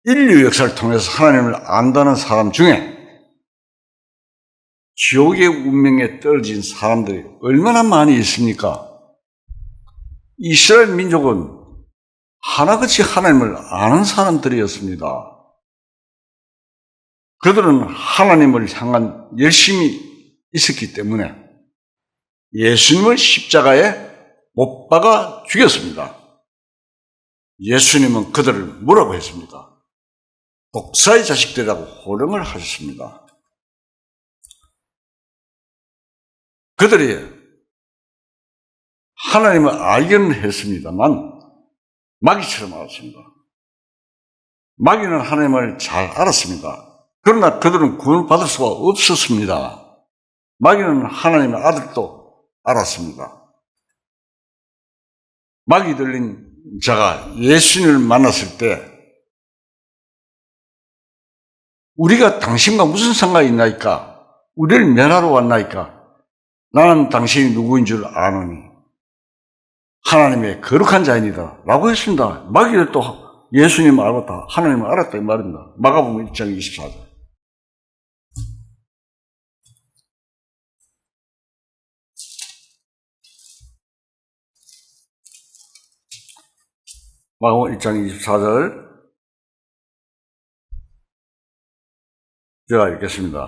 인류 역사를 통해서 하나님을 안다는 사람 중에 지옥의 운명에 떨어진 사람들이 얼마나 많이 있습니까? 이스라엘 민족은 하나같이 하나님을 아는 사람들이었습니다. 그들은 하나님을 향한 열심이 있었기 때문에 예수님을 십자가에 못 박아 죽였습니다. 예수님은 그들을 뭐라고 했습니까? 독사의 자식들이라고 호령을 하셨습니다. 그들이 하나님을 알기는 했습니다만 마귀처럼 알았습니다. 마귀는 하나님을 잘 알았습니다. 그러나 그들은 구원을 받을 수가 없었습니다. 마귀는 하나님의 아들도 알았습니다. 마귀 들린 자가 예수님을 만났을 때 우리가 당신과 무슨 상관이 있나이까? 우리를 멸하러 왔나이까? 나는 당신이 누구인 줄 아노니 하나님의 거룩한 자이니다 라고 했습니다. 마귀를 또 예수님 알고 다 하나님을 알았다 이 말입니다. 마가복음 1장 24절. 마가복음 1장 24절 제가 읽겠습니다.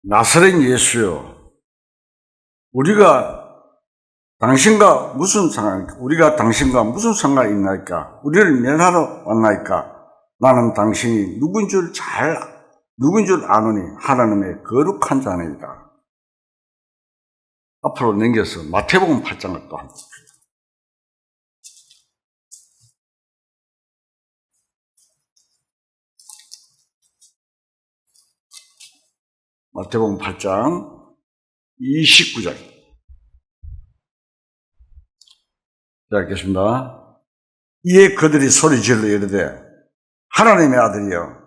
나사렛 예수여, 우리가 당신과 무슨 상관이 있나이까? 우리를 멸하러 왔나이까? 나는 당신이 누군 줄 아노니 하나님의 거룩한 자니이다. 앞으로 넘겨서 마태복음 8장을 또 한번 봅시다. 마태복음 8장 29절. 자, 읽겠습니다. 이에 그들이 소리질러 이르되 하나님의 아들이여,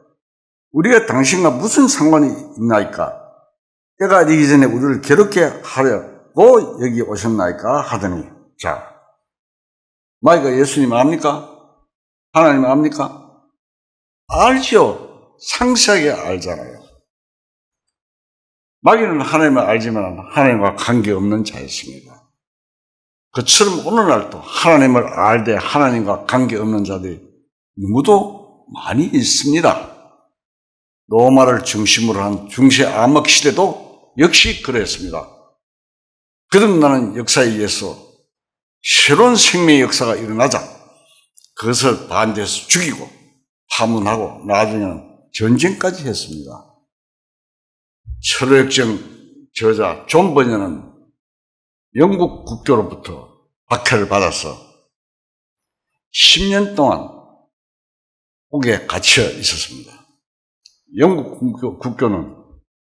우리가 당신과 무슨 상관이 있나이까? 때가 이르기 전에 우리를 괴롭게 하려고 여기 오셨나이까? 하더니. 자, 마귀가 예수님 압니까? 하나님 압니까? 알죠. 상세하게 알잖아요. 마귀는 하나님을 알지만 하나님과 관계없는 자였습니다. 그처럼 오늘날도 하나님을 알되 하나님과 관계없는 자들이 너무도 많이 있습니다. 로마를 중심으로 한 중세 암흑 시대도 역시 그랬습니다. 거듭나는 역사에 의해서 새로운 생명의 역사가 일어나자 그것을 반대해서 죽이고 파문하고 나중에는 전쟁까지 했습니다. 철학적 저자 존 버녀는 영국 국교로부터 박해를 받아서 10년 동안 옥에 갇혀 있었습니다. 영국 국교는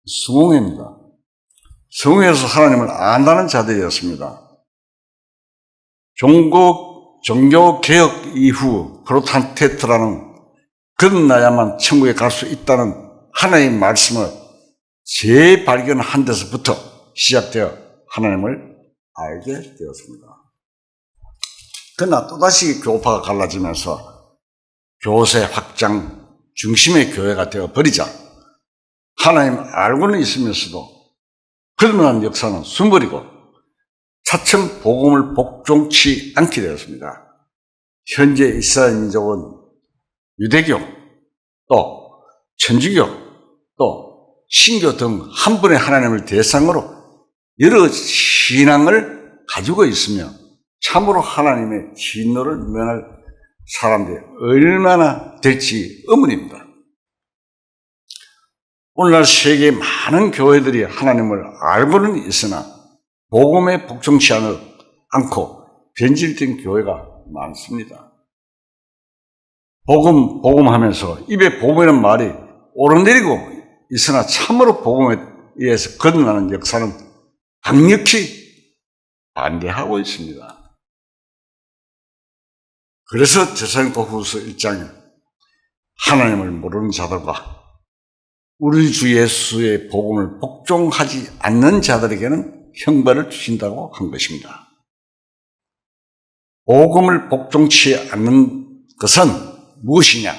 성공회입니다. 성공회에서 하나님을 안다는 자들이었습니다. 종교개혁 이후 프로테스탄트라는 거듭나야만 천국에 갈 수 있다는 하나님의 말씀을 재발견한 데서부터 시작되어 하나님을 알게 되었습니다. 그러나 또다시 교파가 갈라지면서 교세 확장 중심의 교회가 되어버리자 하나님 알고는 있으면서도 거듭난 역사는 숨버리고 차츰 복음을 복종치 않게 되었습니다. 현재 이스라엘 민족은 유대교, 또 천주교, 또 신교 등 한 분의 하나님을 대상으로 여러 신앙을 가지고 있으며 참으로 하나님의 진노를 면할 사람들이 얼마나 될지 의문입니다. 오늘날 세계의 많은 교회들이 하나님을 알고는 있으나 복음에 복종치 않고 변질된 교회가 많습니다. 복음 하면서 입에 복음이라는 말이 오르내리고 있으나 참으로 복음에 의해서 거듭나는 역사는 강력히 반대하고 있습니다. 그래서 데살로니가후서 1장에 하나님을 모르는 자들과 우리 주 예수의 복음을 복종하지 않는 자들에게는 형벌을 주신다고 한 것입니다. 복음을 복종치 않는 것은 무엇이냐?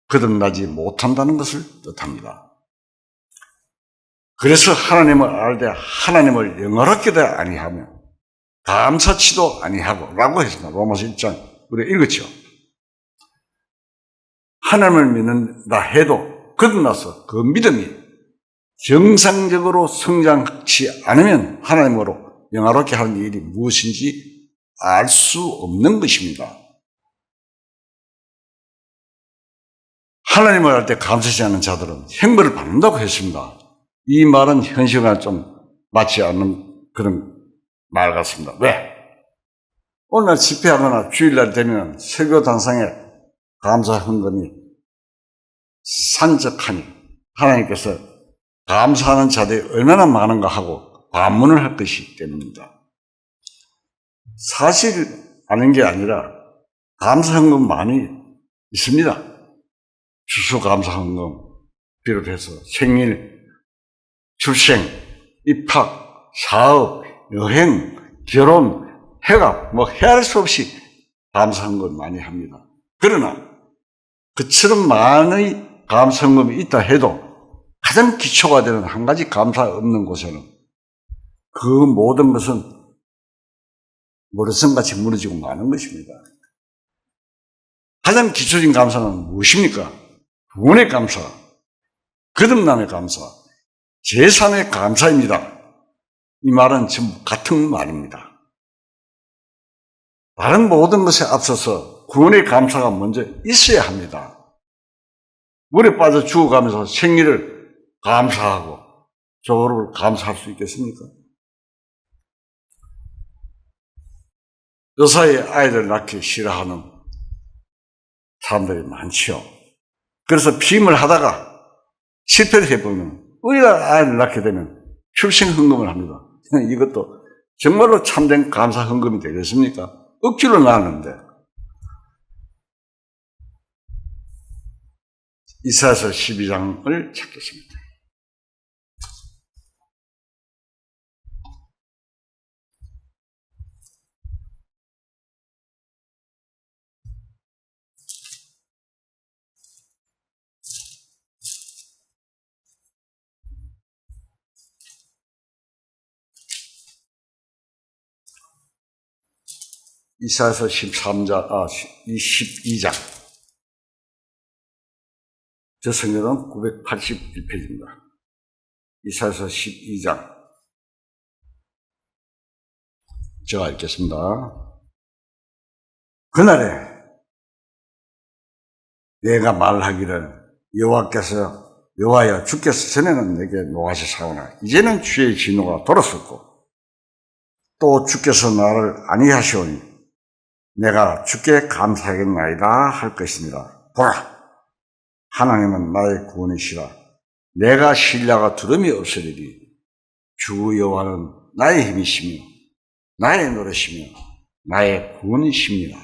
거듭나지 못한다는 것을 뜻합니다. 그래서 하나님을 알되 하나님을 영화롭게도 아니하며 감사치도 아니하고 라고 했습니다. 로마서 1장 우리가 읽었죠. 하나님을 믿는다 해도 거듭나서 그 믿음이 정상적으로 성장치 않으면 하나님으로 영화롭게 하는 일이 무엇인지 알 수 없는 것입니다. 하나님을 알 때 감사하지 않는 자들은 형벌을 받는다고 했습니다. 이 말은 현실과 좀 맞지 않는 그런 말 같습니다. 왜? 오늘날 집회하거나 주일날 되면 설교 단상에 감사 헌금이 산적하니 하나님께서 감사하는 자들이 얼마나 많은가 하고 반문을 할 것이기 때문입니다. 사실 아는 게 아니라 감사 헌금 많이 있습니다. 추수감사 헌금 비롯해서 생일, 출생, 입학, 사업, 여행, 결혼, 해갑, 헤아릴 수 없이 감사한 걸 많이 합니다. 그러나 그처럼 많은 감사금이 있다 해도 가장 기초가 되는 한 가지 감사 없는 곳에는 그 모든 것은 모래성같이 무너지고 마는 것입니다. 가장 기초적인 감사는 무엇입니까? 구원의 감사, 거듭남의 감사, 제3의 감사입니다. 이 말은 전부 같은 말입니다. 다른 모든 것에 앞서서 구원의 감사가 먼저 있어야 합니다. 물에 빠져 죽어가면서 생리를 감사하고 졸업을 감사할 수 있겠습니까? 여사의 아이들 낳기 싫어하는 사람들이 많지요. 그래서 피임을 하다가 실패를 해보면 우리가 아이를 낳게 되면 출생헌금을 합니다. 이것도 정말로 참된 감사 헌금이 되겠습니까? 억지로 낳았는데. 이사야서 12장을 찾겠습니다. 이사야서 12장. 저 성경은 981페이지입니다. 이사야서 12장. 제가 읽겠습니다. 그날에 내가 말하기를 여호와여 주께서 전에는 내게 노하시사오나 이제는 주의 진노가 돌았었고 또 주께서 나를 아니하시오니 내가 주께 감사하겠나이다 할 것입니다. 보라, 하나님은 나의 구원이시라. 내가 신뢰가 두려움이 없으리니 주 여호와는 나의 힘이시며 나의 노래시며 나의 구원이십니다.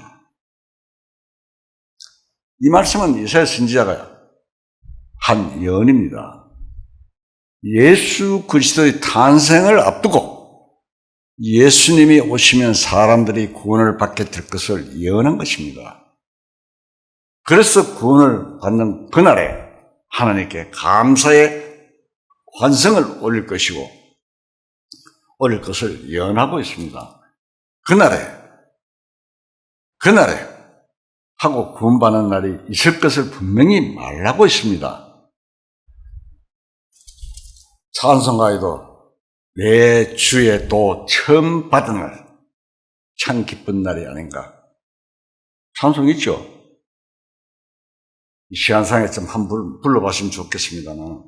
이 말씀은 이사야 선지자가 한 예언입니다. 예수 그리스도의 탄생을 앞두고 예수님이 오시면 사람들이 구원을 받게 될 것을 예언한 것입니다. 그래서 구원을 받는 그날에 하나님께 감사의 환성을 올릴 것이고 올릴 것을 예언하고 있습니다. 그날에 하고 구원받는 날이 있을 것을 분명히 말하고 있습니다. 찬송가에도 내 주의 도 처음 받은 날, 참 기쁜 날이 아닌가. 찬송 있죠? 이 시간상에 좀 한번 불러봤으면 좋겠습니다만,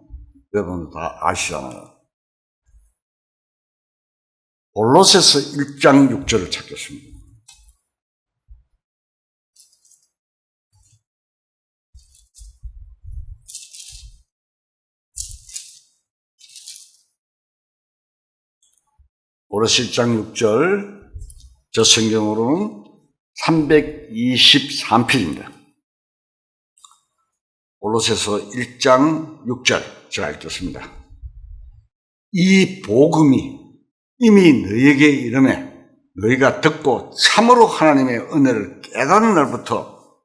여러분 다 아시잖아요. 골로새서 1장 6절을 찾겠습니다. 골로새 1장 6절, 저 성경으로는 323편입니다. 골로새서 1장 6절 제가 읽겠습니다. 이 복음이 이미 너희에게 이르매 너희가 듣고 참으로 하나님의 은혜를 깨닫는 날부터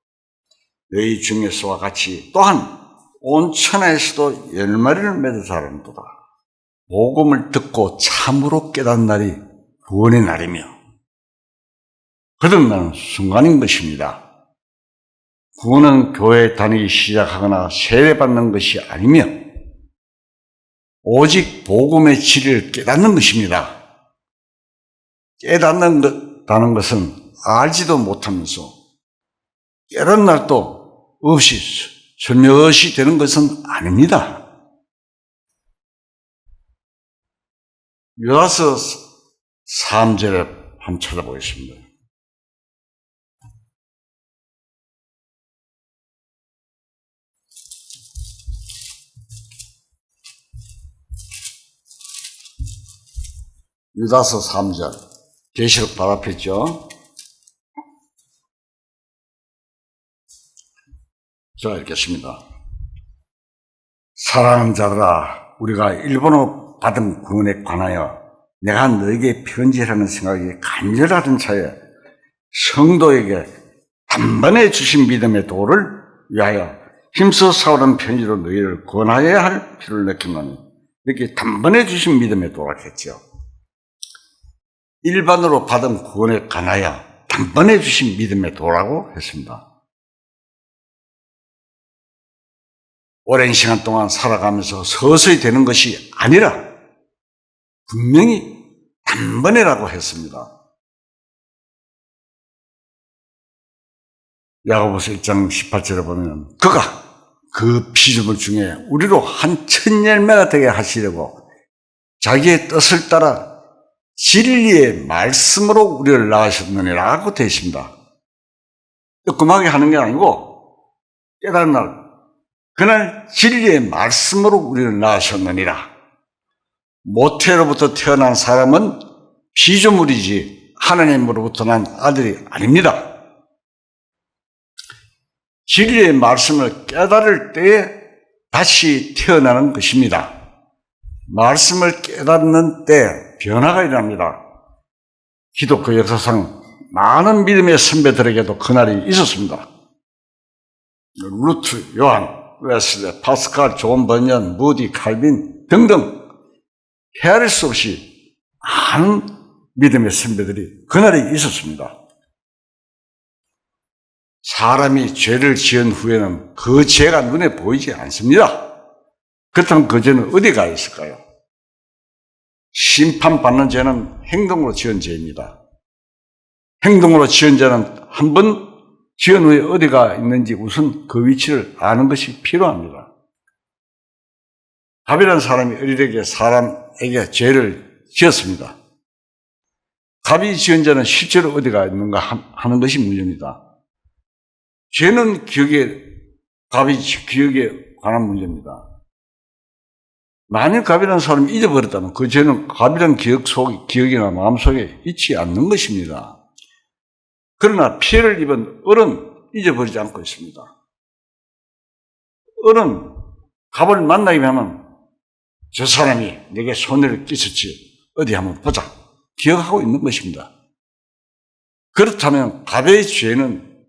너희 중에서와 같이 또한 온 천하에서도 열마리를 맺어 자란도다. 복음을 듣고 참으로 깨닫는 날이 구원의 날이며 거듭나는 순간인 것입니다. 구원은 교회에 다니기 시작하거나 세례받는 것이 아니며 오직 복음의 진리를 깨닫는 것입니다. 깨닫는다는 것은 알지도 못하면서 깨닫는 날도 없이 절묘시 되는 것은 아닙니다. 유다서 3절에 한번 찾아보겠습니다. 유다서 3절, 계시록 바로 앞에 있죠. 제가 읽겠습니다. 사랑하는 자들아, 우리가 일본어 받은 구원에 관하여 내가 너에게 편지하는 생각이 간절하던 차에 성도에게 단번에 주신 믿음의 도를 위하여 힘써 싸우는 편지로 너희를 권하여야 할 필요를 느끼노니, 이렇게 단번에 주신 믿음의 도라 했죠. 일반으로 받은 구원에 관하여 단번에 주신 믿음의 도라고 했습니다. 오랜 시간 동안 살아가면서 서서히 되는 것이 아니라 분명히 단번에라고 했습니다. 야고보서 1장 18절에 보면 그가 그 피조물 중에 우리로 한 천 열매가 되게 하시려고 자기의 뜻을 따라 진리의 말씀으로 우리를 낳으셨느니라고 되어 있습니다. 뜨끔하게 하는 게 아니고 깨달은 날, 그날 진리의 말씀으로 우리를 낳으셨느니라. 모태로부터 태어난 사람은 피조물이지 하나님으로부터 난 아들이 아닙니다. 진리의 말씀을 깨달을 때에 다시 태어나는 것입니다. 말씀을 깨닫는 때 변화가 일어납니다. 기독교 역사상 많은 믿음의 선배들에게도 그날이 있었습니다. 루트, 요한, 웨슬레, 파스칼, 존 번연, 무디, 칼빈 등등 헤아릴 수 없이 많은 믿음의 선배들이 그날이 있었습니다. 사람이 죄를 지은 후에는 그 죄가 눈에 보이지 않습니다. 그렇다면 그 죄는 어디가 있을까요? 심판받는 죄는 행동으로 지은 죄입니다. 행동으로 지은 죄는 한 번 지은 후에 어디가 있는지 우선 그 위치를 아는 것이 필요합니다. 갑이라는 사람이 어리되게 사람에게 죄를 지었습니다. 갑이 지은 죄는 실제로 어디가 있는가 하는 것이 문제입니다. 죄는 갑이 기억에 관한 문제입니다. 만일 갑이라는 사람이 잊어버렸다면 그 죄는 갑이라는 기억이나 마음속에 있지 않는 것입니다. 그러나 피해를 입은 을은 잊어버리지 않고 있습니다. 을은 갑을 만나게 하면 저 사람이 내게 손해를 끼쳤지 어디 한번 보자 기억하고 있는 것입니다. 그렇다면 갑의 죄는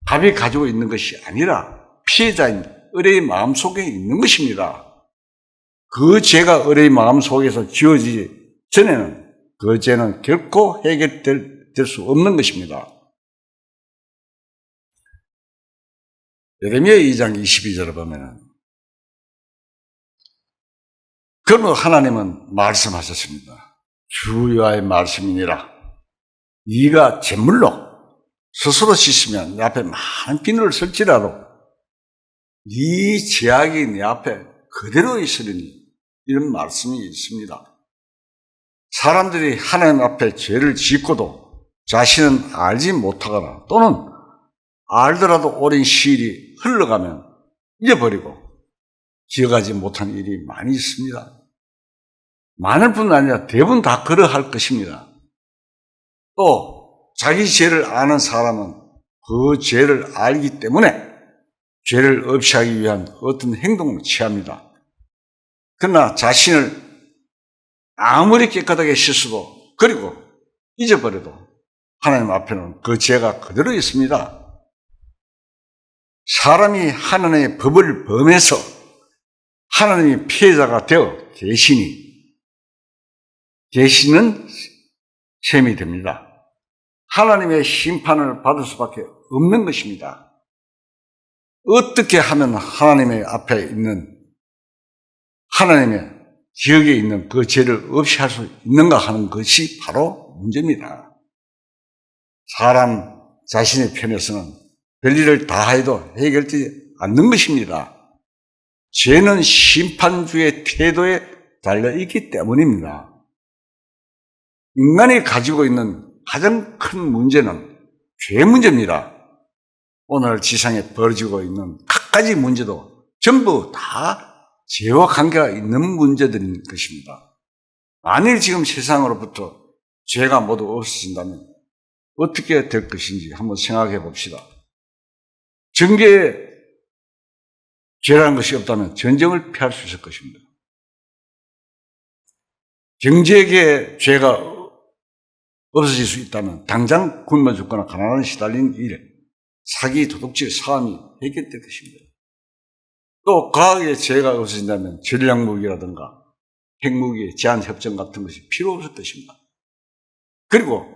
갑이 가지고 있는 것이 아니라 피해자인 을의 마음속에 있는 것입니다. 그 죄가 을의 마음속에서 지워지지 전에는 그 죄는 결코 해결될 수 없는 것입니다. 예레미야 2장 22절을 보면은 그러므로 하나님은 말씀하셨습니다. 주 여호와의 말씀이니라. 네가 제물로 스스로 씻으면 내 앞에 많은 비늘을 쓸지라도 네 죄악이 내 앞에 그대로 있으리니, 이런 말씀이 있습니다. 사람들이 하나님 앞에 죄를 짓고도 자신은 알지 못하거나 또는 알더라도 오랜 시일이 흘러가면 잊어버리고 기억하지 못한 일이 많이 있습니다. 많을 뿐 아니라 대부분 다 그러할 것입니다. 또 자기 죄를 아는 사람은 그 죄를 알기 때문에 죄를 없이 하기 위한 어떤 행동을 취합니다. 그러나 자신을 아무리 깨끗하게 씻어도 그리고 잊어버려도 하나님 앞에는 그 죄가 그대로 있습니다. 사람이 하나님의 법을 범해서 하나님이 피해자가 되어 계시는 셈이 됩니다. 하나님의 심판을 받을 수밖에 없는 것입니다. 어떻게 하면 하나님의 앞에 있는, 하나님의 기억에 있는 그 죄를 없이 할 수 있는가 하는 것이 바로 문제입니다. 사람 자신의 편에서는 별일을 다 해도 해결되지 않는 것입니다. 죄는 심판주의 태도에 달려있기 때문입니다. 인간이 가지고 있는 가장 큰 문제는 죄 문제입니다. 오늘 지상에 벌어지고 있는 갖가지 문제도 전부 다 죄와 관계가 있는 문제들인 것입니다. 만일 지금 세상으로부터 죄가 모두 없어진다면 어떻게 될 것인지 한번 생각해 봅시다. 전개에 죄라는 것이 없다면 전쟁을 피할 수 있을 것입니다. 경제계에 죄가 없어질 수 있다면 당장 굶어 죽거나 가난에 시달린 일, 사기, 도둑질, 사함이 해결될 것입니다. 또 과학의 죄가 없어진다면 전략무기라든가 핵무기, 제한협정 같은 것이 필요 없을 것입니다. 그리고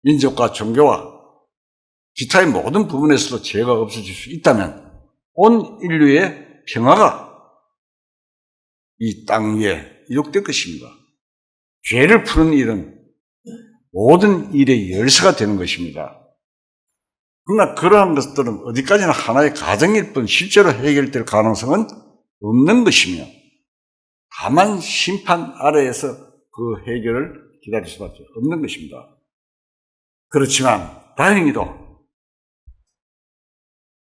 민족과 종교와 기타의 모든 부분에서도 죄가 없어질 수 있다면 온 인류의 평화가 이 땅 위에 이룩될 것입니다. 죄를 푸는 일은 모든 일의 열쇠가 되는 것입니다. 그러나 그러한 것들은 어디까지나 하나의 가정일 뿐 실제로 해결될 가능성은 없는 것이며 다만 심판 아래에서 그 해결을 기다릴 수밖에 없는 것입니다. 그렇지만 다행히도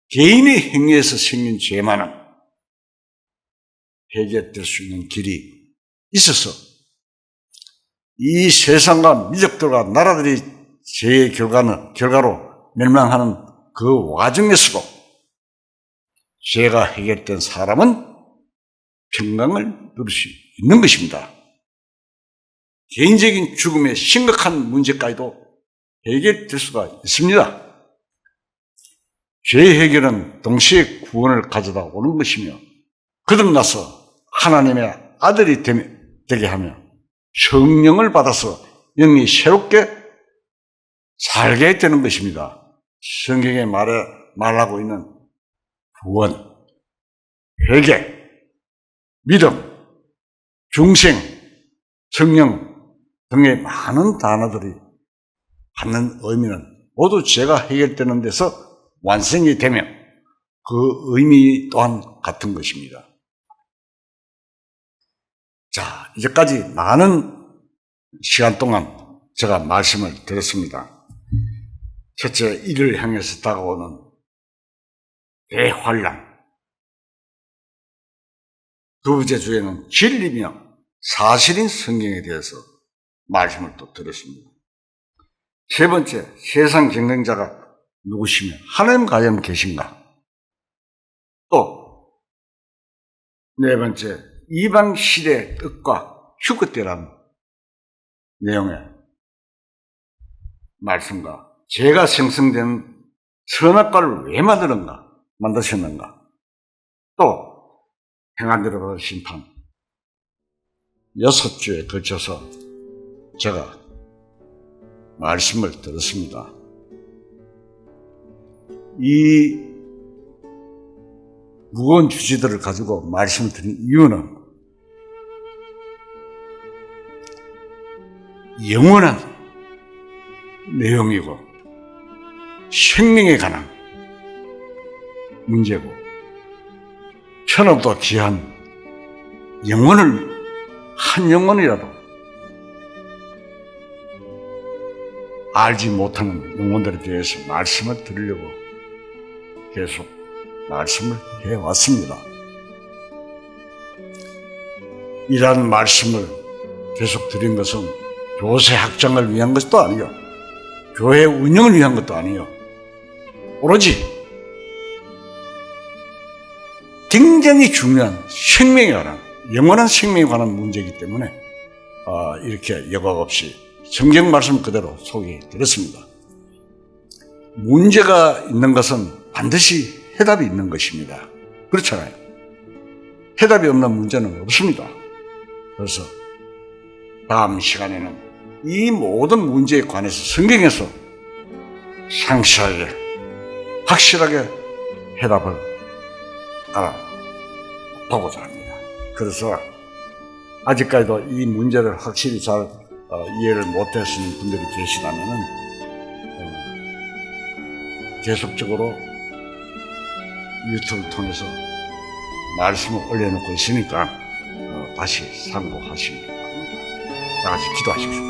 개인의 행위에서 생긴 죄만은 해결될 수 있는 길이 있어서 이 세상과 민족들과 나라들이 죄의 결과로 멸망하는 그 와중에서도 죄가 해결된 사람은 평강을 누릴 수 있는 것입니다. 개인적인 죽음의 심각한 문제까지도 해결될 수가 있습니다. 죄 해결은 동시에 구원을 가져다 오는 것이며 거듭나서 하나님의 아들이 되게 하며 성령을 받아서 영이 새롭게 살게 되는 것입니다. 성경에 말하고 있는 구원, 회개, 믿음, 중생, 성령 등의 많은 단어들이 갖는 의미는 모두 죄가 해결되는 데서 완성이 되며 그 의미 또한 같은 것입니다. 자, 이제까지 많은 시간 동안 제가 말씀을 드렸습니다. 첫째, 이를 향해서 다가오는 대환란. 두 번째 주에는 진리며 사실인 성경에 대해서 말씀을 또 드렸습니다. 세 번째, 세상 경쟁자가 누구시며 하나님 과연 계신가? 또 네 번째, 이방 시대의 뜻과 휴거 때라는 내용의 말씀과 죄가 생성된 선악과를 왜 만드셨는가? 또 행한 대로 받을 심판, 6주에 걸쳐서 제가 말씀을 들었습니다. 이 무거운 주제들을 가지고 말씀을 드린 이유는 영원한 내용이고 생명에 관한 문제고 천업도 귀한 영혼을 한 영혼이라도 알지 못하는 영혼들에 대해서 말씀을 드리려고 계속 말씀을 해왔습니다. 이러한 말씀을 계속 드린 것은 교세 확장을 위한 것도 아니요, 교회 운영을 위한 것도 아니요, 오로지 굉장히 중요한 생명에 관한, 영원한 생명에 관한 문제이기 때문에 이렇게 여과 없이 성경 말씀 그대로 소개해 드렸습니다. 문제가 있는 것은 반드시 해답이 있는 것입니다. 그렇잖아요. 해답이 없는 문제는 없습니다. 그래서 다음 시간에는 이 모든 문제에 관해서 성경에서 상세하게 확실하게 해답을 알아보고자 합니다. 그래서 아직까지도 이 문제를 확실히 잘 이해를 못하시는 분들이 계시다면 계속적으로 유튜브를 통해서 말씀을 올려놓고 있으니까 다시 참고하시기 바랍니다. 다 같이 기도하십시오.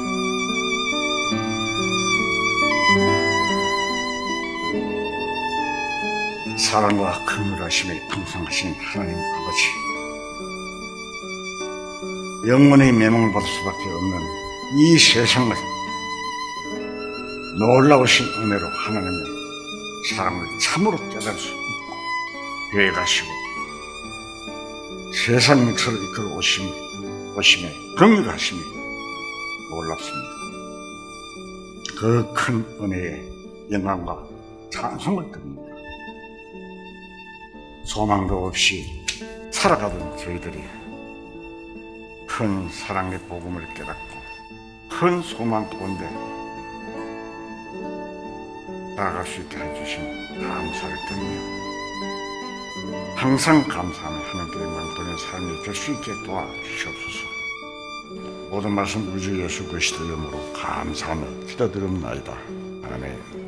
사랑과 긍휼하심에 풍성하신 하나님 아버지, 영원히 멸망을 받을 수밖에 없는 이 세상을 놀라우신 은혜로 하나님의 사랑을 참으로 깨달을 수 있고 계획하시고 세상 역사를 이끌어 오심에 긍휼하심이 놀랍습니다. 그 큰 은혜에 영광과 찬송을 드립니다. 소망도 없이 살아가던 저희들이 큰 사랑의 복음을 깨닫고 큰 소망 가운데 나아갈 수 있게 해주신 감사를 드리며 항상 감사하며 하나님께 영광되는 삶이 될 수 있게 도와주시옵소서. 모든 말씀 우주 예수 그리스도 이름으로 감사하며 기도드립나이다. 아멘.